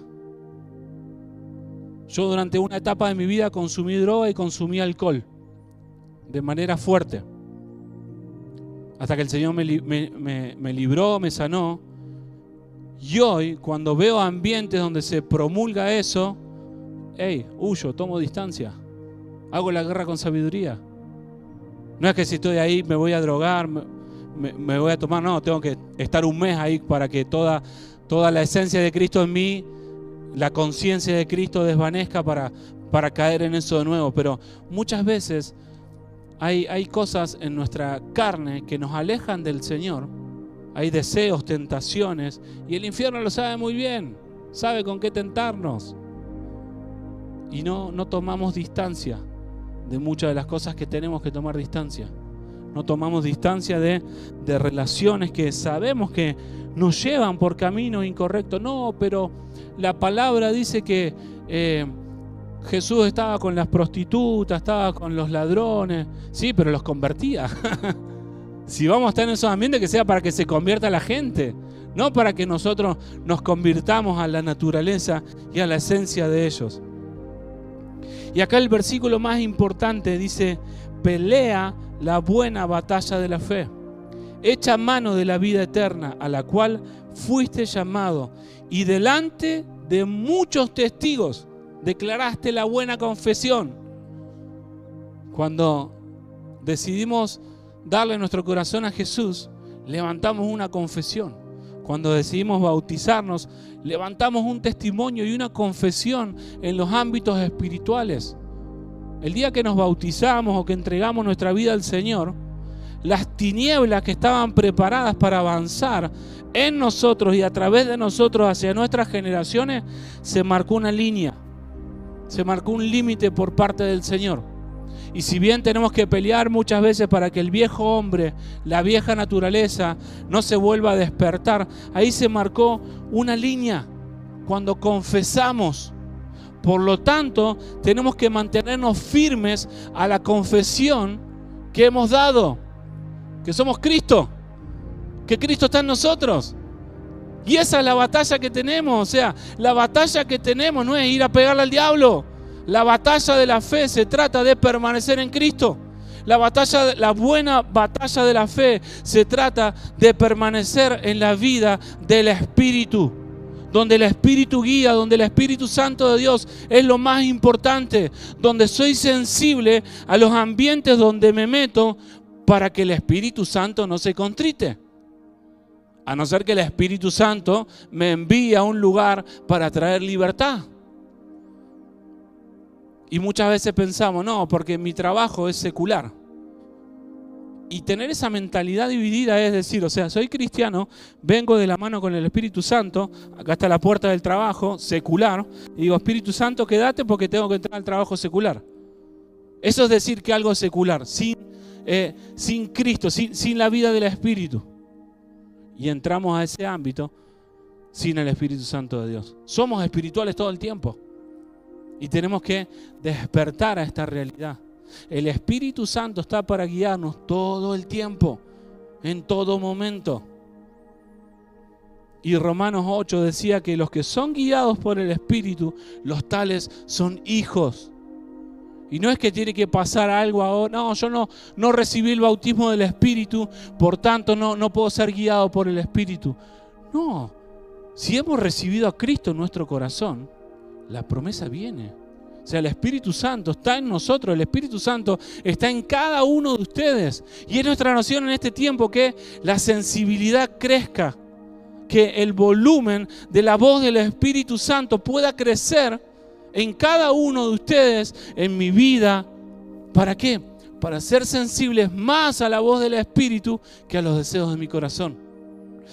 Yo durante una etapa de mi vida consumí droga y consumí alcohol de manera fuerte. Hasta que el Señor me libró, me sanó. Y hoy, cuando veo ambientes donde se promulga eso, huyo, tomo distancia. Hago la guerra con sabiduría. No es que si estoy ahí me voy a drogar, me voy a tomar, no, tengo que estar un mes ahí para que toda la esencia de Cristo en mí, la conciencia de Cristo desvanezca para caer en eso de nuevo. Pero muchas veces hay cosas en nuestra carne que nos alejan del Señor. Hay deseos, tentaciones, y el infierno lo sabe muy bien, sabe con qué tentarnos. Y no tomamos distancia de muchas de las cosas que tenemos que tomar distancia. No tomamos distancia de relaciones que sabemos que nos llevan por caminos incorrectos. No, pero la palabra dice que Jesús estaba con las prostitutas, estaba con los ladrones. Sí, pero los convertía. Si vamos a estar en esos ambientes, que sea para que se convierta la gente, no para que nosotros nos convirtamos a la naturaleza y a la esencia de ellos. Y acá el versículo más importante dice, pelea la buena batalla de la fe. Echa mano de la vida eterna a la cual fuiste llamado y delante de muchos testigos declaraste la buena confesión. Cuando decidimos darle nuestro corazón a Jesús, levantamos una confesión. Cuando decidimos bautizarnos, levantamos un testimonio y una confesión en los ámbitos espirituales. El día que nos bautizamos o que entregamos nuestra vida al Señor, las tinieblas que estaban preparadas para avanzar en nosotros y a través de nosotros hacia nuestras generaciones, se marcó una línea, se marcó un límite por parte del Señor. Y si bien tenemos que pelear muchas veces para que el viejo hombre, la vieja naturaleza, no se vuelva a despertar, ahí se marcó una línea cuando confesamos. Por lo tanto, tenemos que mantenernos firmes a la confesión que hemos dado, que somos Cristo, que Cristo está en nosotros. Y esa es la batalla que tenemos. O sea, la batalla que tenemos no es ir a pegarle al diablo. La batalla de la fe se trata de permanecer en Cristo. La buena batalla de la fe se trata de permanecer en la vida del Espíritu. donde el Espíritu guía, donde el Espíritu Santo de Dios es lo más importante, donde soy sensible a los ambientes donde me meto para que el Espíritu Santo no se contrite. A no ser que el Espíritu Santo me envíe a un lugar para traer libertad. Y muchas veces pensamos, no, porque mi trabajo es secular. Y tener esa mentalidad dividida es decir, o sea, soy cristiano, vengo de la mano con el Espíritu Santo, acá está la puerta del trabajo secular, y digo, Espíritu Santo, quédate porque tengo que entrar al trabajo secular. Eso es decir que algo es secular, sin Cristo, sin la vida del Espíritu. Y entramos a ese ámbito sin el Espíritu Santo de Dios. Somos espirituales todo el tiempo y tenemos que despertar a esta realidad. El Espíritu Santo está para guiarnos todo el tiempo, en todo momento. Y Romanos 8 decía que los que son guiados por el Espíritu, los tales son hijos. Y no es que tiene que pasar algo ahora. No, yo no recibí el bautismo del Espíritu, por tanto no puedo ser guiado por el Espíritu. No, si hemos recibido a Cristo en nuestro corazón, la promesa viene. O sea, el Espíritu Santo está en nosotros, el Espíritu Santo está en cada uno de ustedes. Y es nuestra oración en este tiempo que la sensibilidad crezca, que el volumen de la voz del Espíritu Santo pueda crecer en cada uno de ustedes, en mi vida. ¿Para qué? Para ser sensibles más a la voz del Espíritu que a los deseos de mi corazón.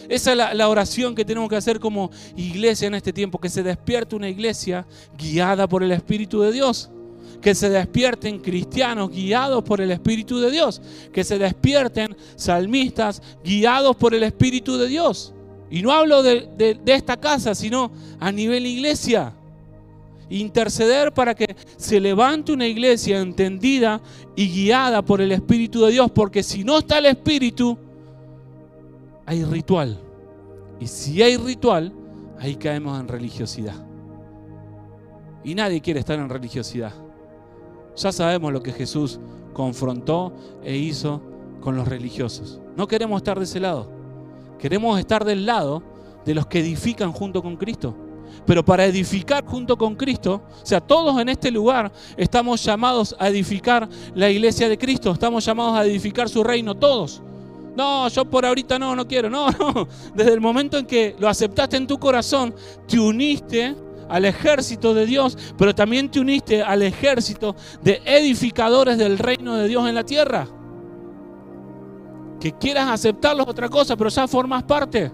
Esa es la oración que tenemos que hacer como iglesia en este tiempo, que se despierte una iglesia guiada por el Espíritu de Dios, que se despierten cristianos guiados por el Espíritu de Dios, que se despierten salmistas guiados por el Espíritu de Dios. Y no hablo de esta casa, sino a nivel iglesia. Interceder para que se levante una iglesia entendida y guiada por el Espíritu de Dios, porque si no está el Espíritu, hay ritual. Y si hay ritual, ahí caemos en religiosidad. Y nadie quiere estar en religiosidad. Ya sabemos lo que Jesús confrontó e hizo con los religiosos. No queremos estar de ese lado. Queremos estar del lado de los que edifican junto con Cristo. Pero para edificar junto con Cristo, o sea, todos en este lugar estamos llamados a edificar la iglesia de Cristo. Estamos llamados a edificar su reino, todos. No, yo por ahorita no quiero. No. Desde el momento en que lo aceptaste en tu corazón, te uniste al ejército de Dios, pero también te uniste al ejército de edificadores del reino de Dios en la tierra. Que quieras aceptarlo es otra cosa, pero ya formas parte.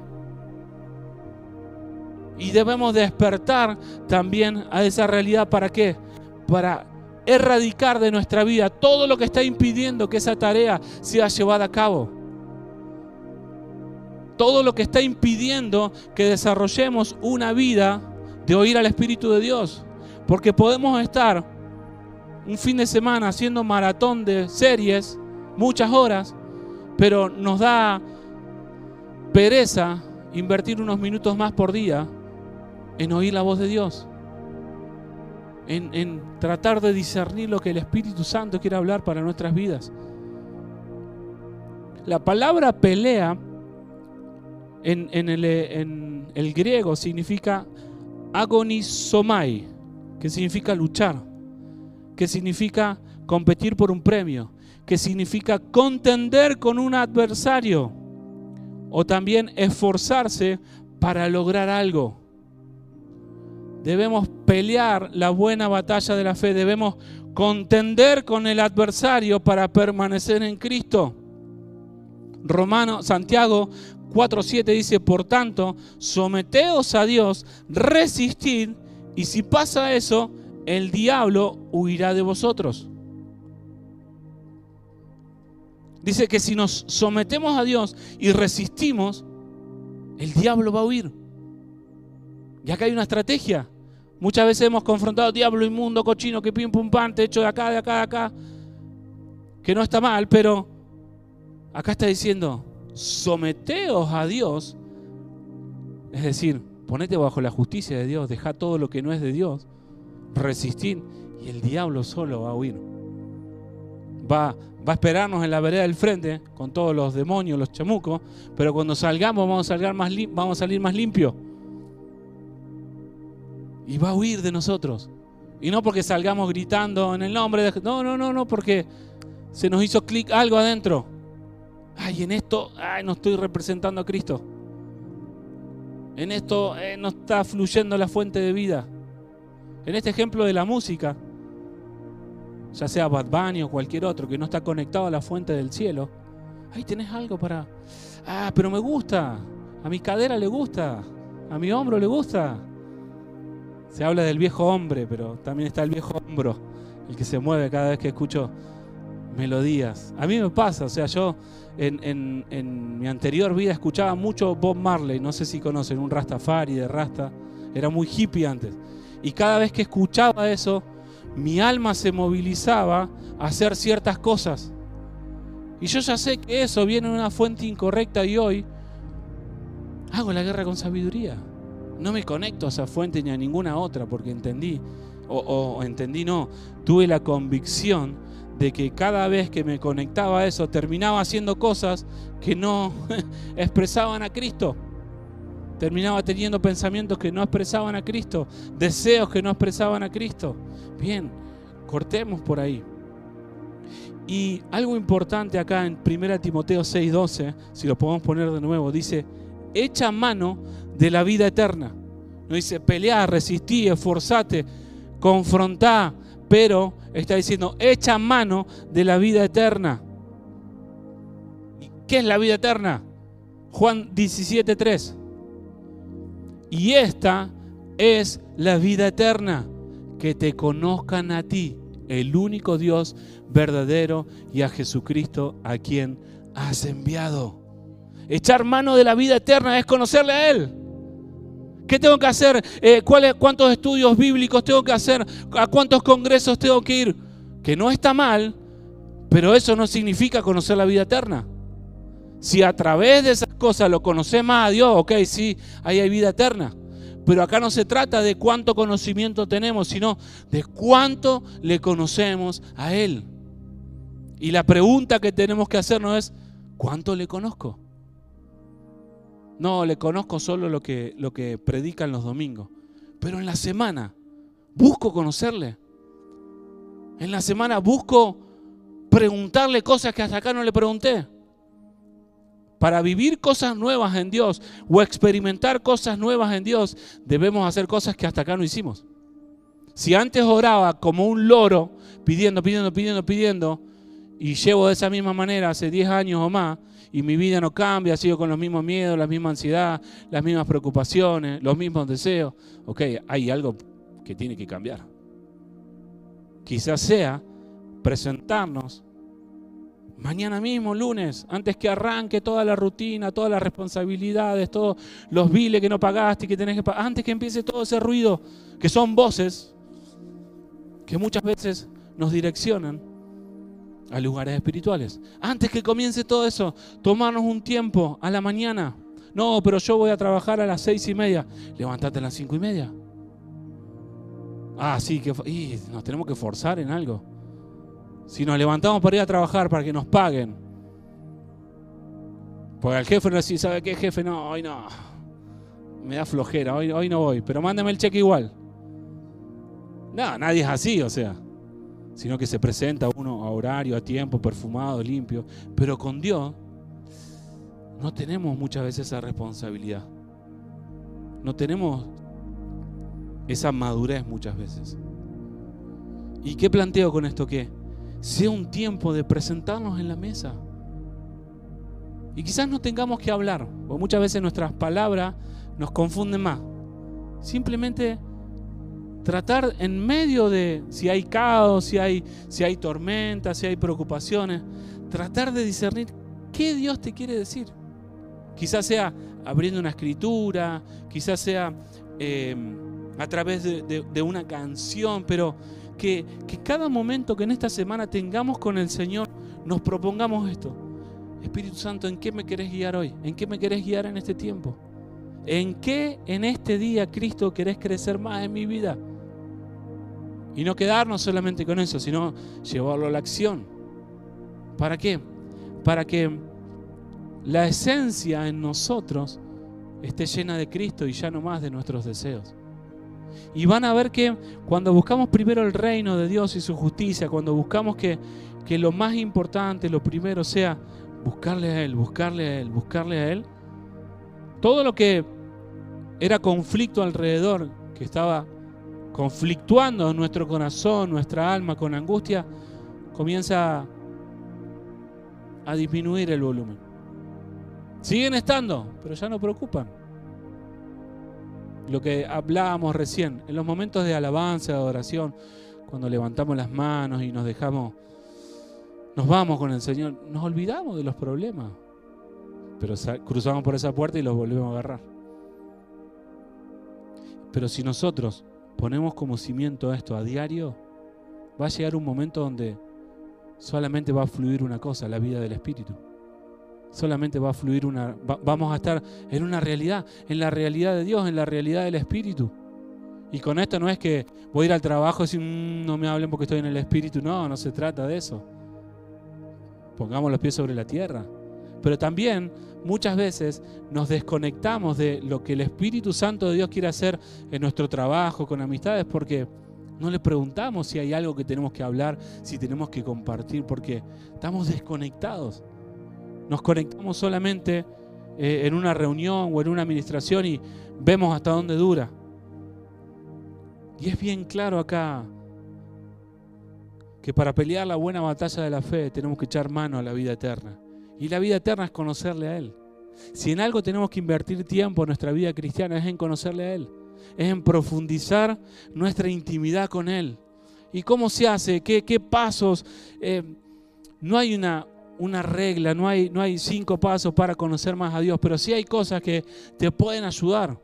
Y debemos despertar también a esa realidad. ¿Para qué? Para erradicar de nuestra vida todo lo que está impidiendo que esa tarea sea llevada a cabo. Todo lo que está impidiendo que desarrollemos una vida de oír al Espíritu de Dios. Porque podemos estar un fin de semana haciendo maratón de series, muchas horas, pero nos da pereza invertir unos minutos más por día en oír la voz de Dios. En tratar de discernir lo que el Espíritu Santo quiere hablar para nuestras vidas. La palabra pelea en el griego significa agonizomai, que significa luchar, que significa competir por un premio, que significa contender con un adversario o también esforzarse para lograr algo. Debemos pelear la buena batalla de la fe, debemos contender con el adversario para permanecer en Cristo. Santiago 4:7 dice, por tanto, someteos a Dios, resistid, y si pasa eso, el diablo huirá de vosotros. Dice que si nos sometemos a Dios y resistimos, el diablo va a huir. Y acá hay una estrategia. Muchas veces hemos confrontado diablo inmundo, cochino, que pim pum pan, te echo de acá, de acá, de acá. Que no está mal, pero acá está diciendo, someteos a Dios. Es decir, ponete bajo la justicia de Dios, dejá todo lo que no es de Dios, resistir, y el diablo solo va a huir. Va a esperarnos en la vereda del frente con todos los demonios, los chamucos, pero cuando salgamos vamos a salir más limpios. y va a huir de nosotros. Y no porque salgamos gritando en el nombre de... No, porque se nos hizo clic algo adentro. Ay, en esto, no estoy representando a Cristo. En esto no está fluyendo la fuente de vida. En este ejemplo de la música, ya sea Bad Bunny o cualquier otro que no está conectado a la fuente del cielo, ahí tenés algo para... pero me gusta, a mi cadera le gusta, a mi hombro le gusta. Se habla del viejo hombre, pero también está el viejo hombro, el que se mueve cada vez que escucho melodías. A mí me pasa, o sea, yo en mi anterior vida escuchaba mucho Bob Marley, no sé si conocen, un Rastafari de Rasta, era muy hippie antes. Y cada vez que escuchaba eso, mi alma se movilizaba a hacer ciertas cosas. Y yo ya sé que eso viene de una fuente incorrecta y hoy hago la guerra con sabiduría. No me conecto a esa fuente ni a ninguna otra porque entendí, tuve la convicción de que cada vez que me conectaba a eso terminaba haciendo cosas que no expresaban a Cristo. Terminaba teniendo pensamientos que no expresaban a Cristo, deseos que no expresaban a Cristo. Bien, cortemos por ahí. Y algo importante acá en 1 Timoteo 6:12, si lo podemos poner de nuevo, dice, echa mano de la vida eterna. No dice peleá, resistí, esforzate, confrontá, pero está diciendo echa mano de la vida eterna. ¿Qué es la vida eterna? Juan 17:3. Y esta es la vida eterna, que te conozcan a ti, el único Dios verdadero, y a Jesucristo a quien has enviado. Echar mano de la vida eterna es conocerle a Él. ¿Qué tengo que hacer? ¿Cuántos estudios bíblicos tengo que hacer? ¿A cuántos congresos tengo que ir? Que no está mal, pero eso no significa conocer la vida eterna. Si a través de esas cosas lo conoces más a Dios, ok, sí, ahí hay vida eterna. Pero acá no se trata de cuánto conocimiento tenemos, sino de cuánto le conocemos a Él. Y la pregunta que tenemos que hacernos es, ¿cuánto le conozco? No, le conozco solo lo que predican los domingos. Pero en la semana busco conocerle. En la semana busco preguntarle cosas que hasta acá no le pregunté. Para vivir cosas nuevas en Dios o experimentar cosas nuevas en Dios, debemos hacer cosas que hasta acá no hicimos. Si antes oraba como un loro, pidiendo, y llevo de esa misma manera hace 10 años o más, y mi vida no cambia, sigo con los mismos miedos, la misma ansiedad, las mismas preocupaciones, los mismos deseos, ok, hay algo que tiene que cambiar. Quizás sea presentarnos mañana mismo, lunes, antes que arranque toda la rutina, todas las responsabilidades, todos los biles que no pagaste y que tenés que pagar, antes que empiece todo ese ruido, que son voces que muchas veces nos direccionan a lugares espirituales. Antes que comience todo eso, tomarnos un tiempo a la mañana. No, pero yo voy a trabajar a las 6:30. Levantate a las 5:30. Sí, nos tenemos que forzar en algo. Si nos levantamos para ir a trabajar, para que nos paguen. Porque al jefe no decís, ¿sabe qué, jefe? No, hoy no. Me da flojera, hoy no voy. Pero mándame el cheque igual. No, nadie es así, o sea. Sino que se presenta uno a horario, a tiempo, perfumado, limpio. Pero con Dios no tenemos muchas veces esa responsabilidad. No tenemos esa madurez muchas veces. ¿Y qué planteo con esto? Que sea un tiempo de presentarnos en la mesa. Y quizás no tengamos que hablar, porque muchas veces nuestras palabras nos confunden más. Simplemente tratar en medio de, si hay caos, si hay tormentas, si hay preocupaciones, tratar de discernir qué Dios te quiere decir. Quizás sea abriendo una escritura, quizás sea a través de una canción, pero que cada momento que en esta semana tengamos con el Señor, nos propongamos esto. Espíritu Santo, ¿en qué me querés guiar hoy? ¿En qué me querés guiar en este tiempo? ¿En qué en este día, Cristo, querés crecer más en mi vida? Y no quedarnos solamente con eso, sino llevarlo a la acción. ¿Para qué? Para que la esencia en nosotros esté llena de Cristo y ya no más de nuestros deseos. Y van a ver que cuando buscamos primero el reino de Dios y su justicia, cuando buscamos que lo más importante, lo primero sea buscarle a Él, buscarle a Él, buscarle a Él, todo lo que era conflicto alrededor, que estaba conflictuando en nuestro corazón, nuestra alma con angustia, comienza a disminuir el volumen. Siguen estando, pero ya no preocupan. Lo que hablábamos recién, en los momentos de alabanza, de adoración, cuando levantamos las manos y nos vamos con el Señor, nos olvidamos de los problemas, pero cruzamos por esa puerta y los volvemos a agarrar. Pero si nosotros ponemos como cimiento esto a diario, va a llegar un momento donde solamente va a fluir una cosa, la vida del Espíritu. Solamente va a fluir vamos a estar en una realidad, en la realidad de Dios, en la realidad del Espíritu. Y con esto no es que voy a ir al trabajo y decir, no me hablen porque estoy en el Espíritu. No, no se trata de eso. Pongamos los pies sobre la tierra. Pero también muchas veces nos desconectamos de lo que el Espíritu Santo de Dios quiere hacer en nuestro trabajo, con amistades, porque no le preguntamos si hay algo que tenemos que hablar, si tenemos que compartir, porque estamos desconectados. Nos conectamos solamente en una reunión o en una administración y vemos hasta dónde dura. Y es bien claro acá que para pelear la buena batalla de la fe tenemos que echar mano a la vida eterna. Y la vida eterna es conocerle a Él. Si en algo tenemos que invertir tiempo en nuestra vida cristiana es en conocerle a Él. Es en profundizar nuestra intimidad con Él. ¿Y cómo se hace? ¿Qué pasos? No hay una regla, no hay 5 pasos para conocer más a Dios, pero sí hay cosas que te pueden ayudar.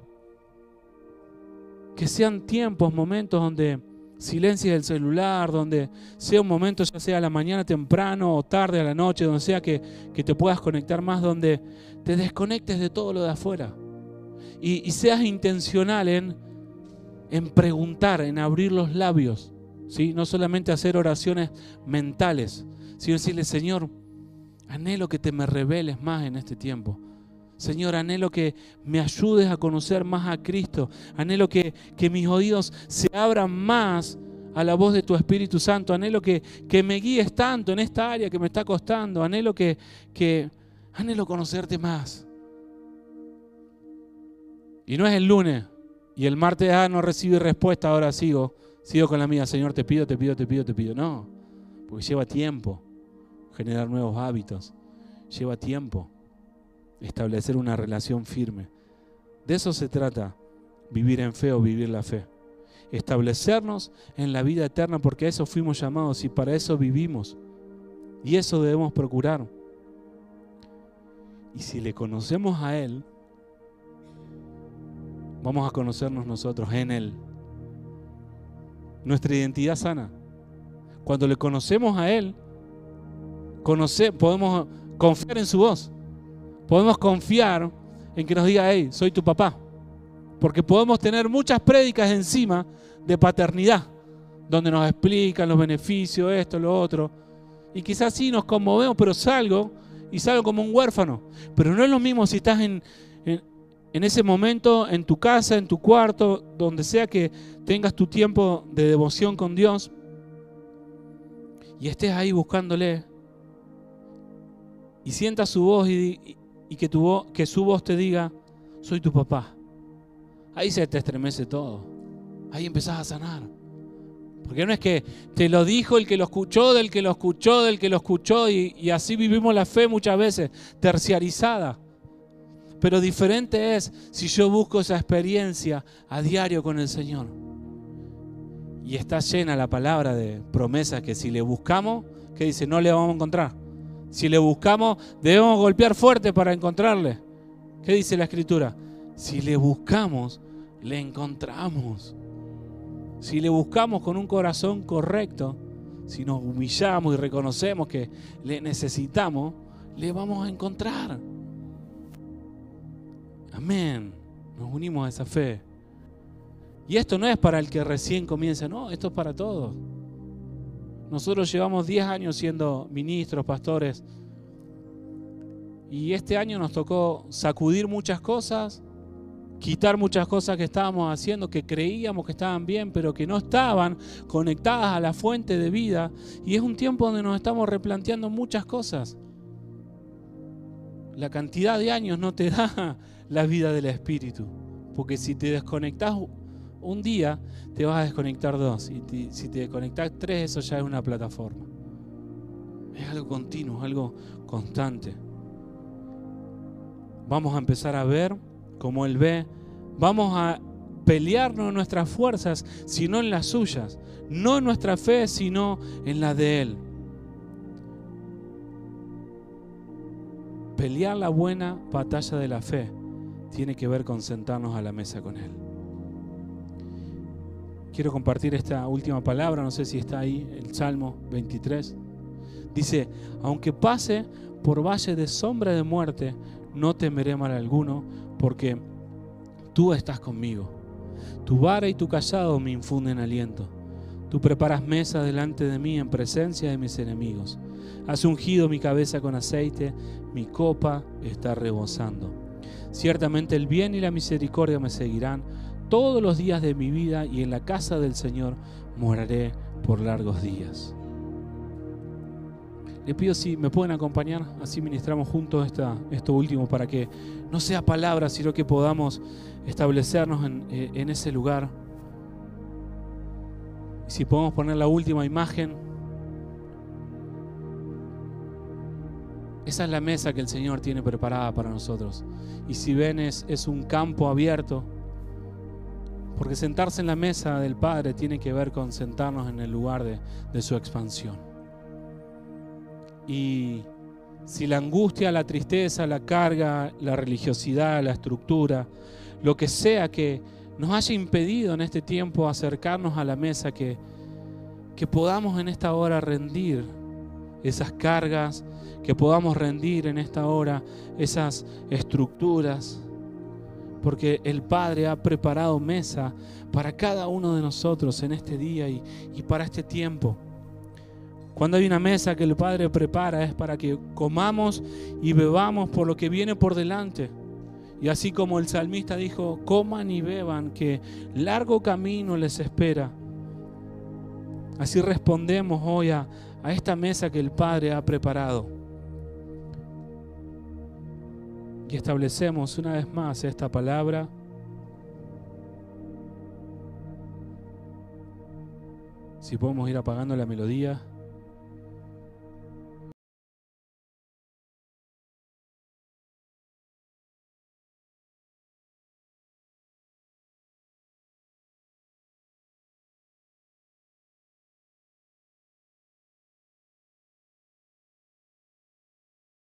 Que sean tiempos, momentos donde silencies el celular, donde sea un momento, ya sea a la mañana temprano o tarde a la noche, donde sea que te puedas conectar más, donde te desconectes de todo lo de afuera y seas intencional en preguntar, en abrir los labios, ¿sí? No solamente hacer oraciones mentales, sino decirle, Señor, anhelo que te me reveles más en este tiempo. Señor, anhelo que me ayudes a conocer más a Cristo. Anhelo que mis oídos se abran más a la voz de tu Espíritu Santo. Anhelo que me guíes tanto en esta área que me está costando. Anhelo anhelo conocerte más. Y no es el lunes y el martes no recibí respuesta, ahora sigo con la mía. Señor, te pido. No, porque lleva tiempo generar nuevos hábitos. Lleva tiempo establecer una relación firme. De eso se trata, vivir en fe o vivir la fe. Establecernos en la vida eterna, porque a eso fuimos llamados y para eso vivimos. Y eso debemos procurar. Y si le conocemos a Él, vamos a conocernos nosotros en Él. Nuestra identidad sana. Cuando le conocemos a Él, podemos confiar en su voz. Podemos confiar en que nos diga, hey, soy tu papá. Porque podemos tener muchas prédicas encima de paternidad, donde nos explican los beneficios, esto, lo otro. Y quizás sí nos conmovemos, pero salgo como un huérfano. Pero no es lo mismo si estás en ese momento, en tu casa, en tu cuarto, donde sea que tengas tu tiempo de devoción con Dios y estés ahí buscándole y sientas su voz y que su voz te diga, soy tu papá. Ahí se te estremece todo. Ahí empezás a sanar. Porque no es que te lo dijo el que lo escuchó, del que lo escuchó, y así vivimos la fe muchas veces, terciarizada. Pero diferente es si yo busco esa experiencia a diario con el Señor. Y está llena la palabra de promesas que si le buscamos, ¿qué dice? No le vamos a encontrar. Si le buscamos, debemos golpear fuerte para encontrarle. ¿Qué dice la Escritura? Si le buscamos, le encontramos. Si le buscamos con un corazón correcto, si nos humillamos y reconocemos que le necesitamos, le vamos a encontrar. Amén. Nos unimos a esa fe. Y esto no es para el que recién comienza, no, esto es para todos. Nosotros llevamos 10 años siendo ministros, pastores, y este año nos tocó sacudir muchas cosas quitar muchas cosas que estábamos haciendo, que creíamos que estaban bien, pero que no estaban conectadas a la fuente de vida. Y es un tiempo donde nos estamos replanteando muchas cosas. La cantidad de años no te da la vida del Espíritu, porque si te desconectás un día, te vas a desconectar 2, y si te desconectás 3, eso ya es una plataforma. Es algo continuo, algo constante. Vamos a empezar a ver como Él ve. Vamos a pelearnos en nuestras fuerzas, sino en las suyas. No en nuestra fe, sino en la de Él. Pelear la buena batalla de la fe tiene que ver con sentarnos a la mesa con Él. Quiero compartir esta última palabra, no sé si está ahí, el Salmo 23. Dice: aunque pase por valle de sombra de muerte, no temeré mal alguno, porque tú estás conmigo. Tu vara y tu cayado me infunden aliento. Tú preparas mesa delante de mí en presencia de mis enemigos. Has ungido mi cabeza con aceite, mi copa está rebosando. Ciertamente el bien y la misericordia me seguirán todos los días de mi vida, y en la casa del Señor moraré por largos días. Le pido si me pueden acompañar, así ministramos juntos esto último, para que no sea palabra, sino que podamos establecernos en ese lugar. Y si podemos poner la última imagen. Esa es la mesa que el Señor tiene preparada para nosotros. Y si ven, es un campo abierto, porque sentarse en la mesa del Padre tiene que ver con sentarnos en el lugar de su expansión. Y si la angustia, la tristeza, la carga, la religiosidad, la estructura, lo que sea que nos haya impedido en este tiempo acercarnos a la mesa, que podamos en esta hora rendir esas cargas, que podamos rendir en esta hora esas estructuras, porque el Padre ha preparado mesa para cada uno de nosotros en este día y para este tiempo. Cuando hay una mesa que el Padre prepara, es para que comamos y bebamos por lo que viene por delante. Y así como el salmista dijo: coman y beban, que largo camino les espera. Así respondemos hoy a esta mesa que el Padre ha preparado. Y establecemos una vez más esta palabra. Si podemos ir apagando la melodía.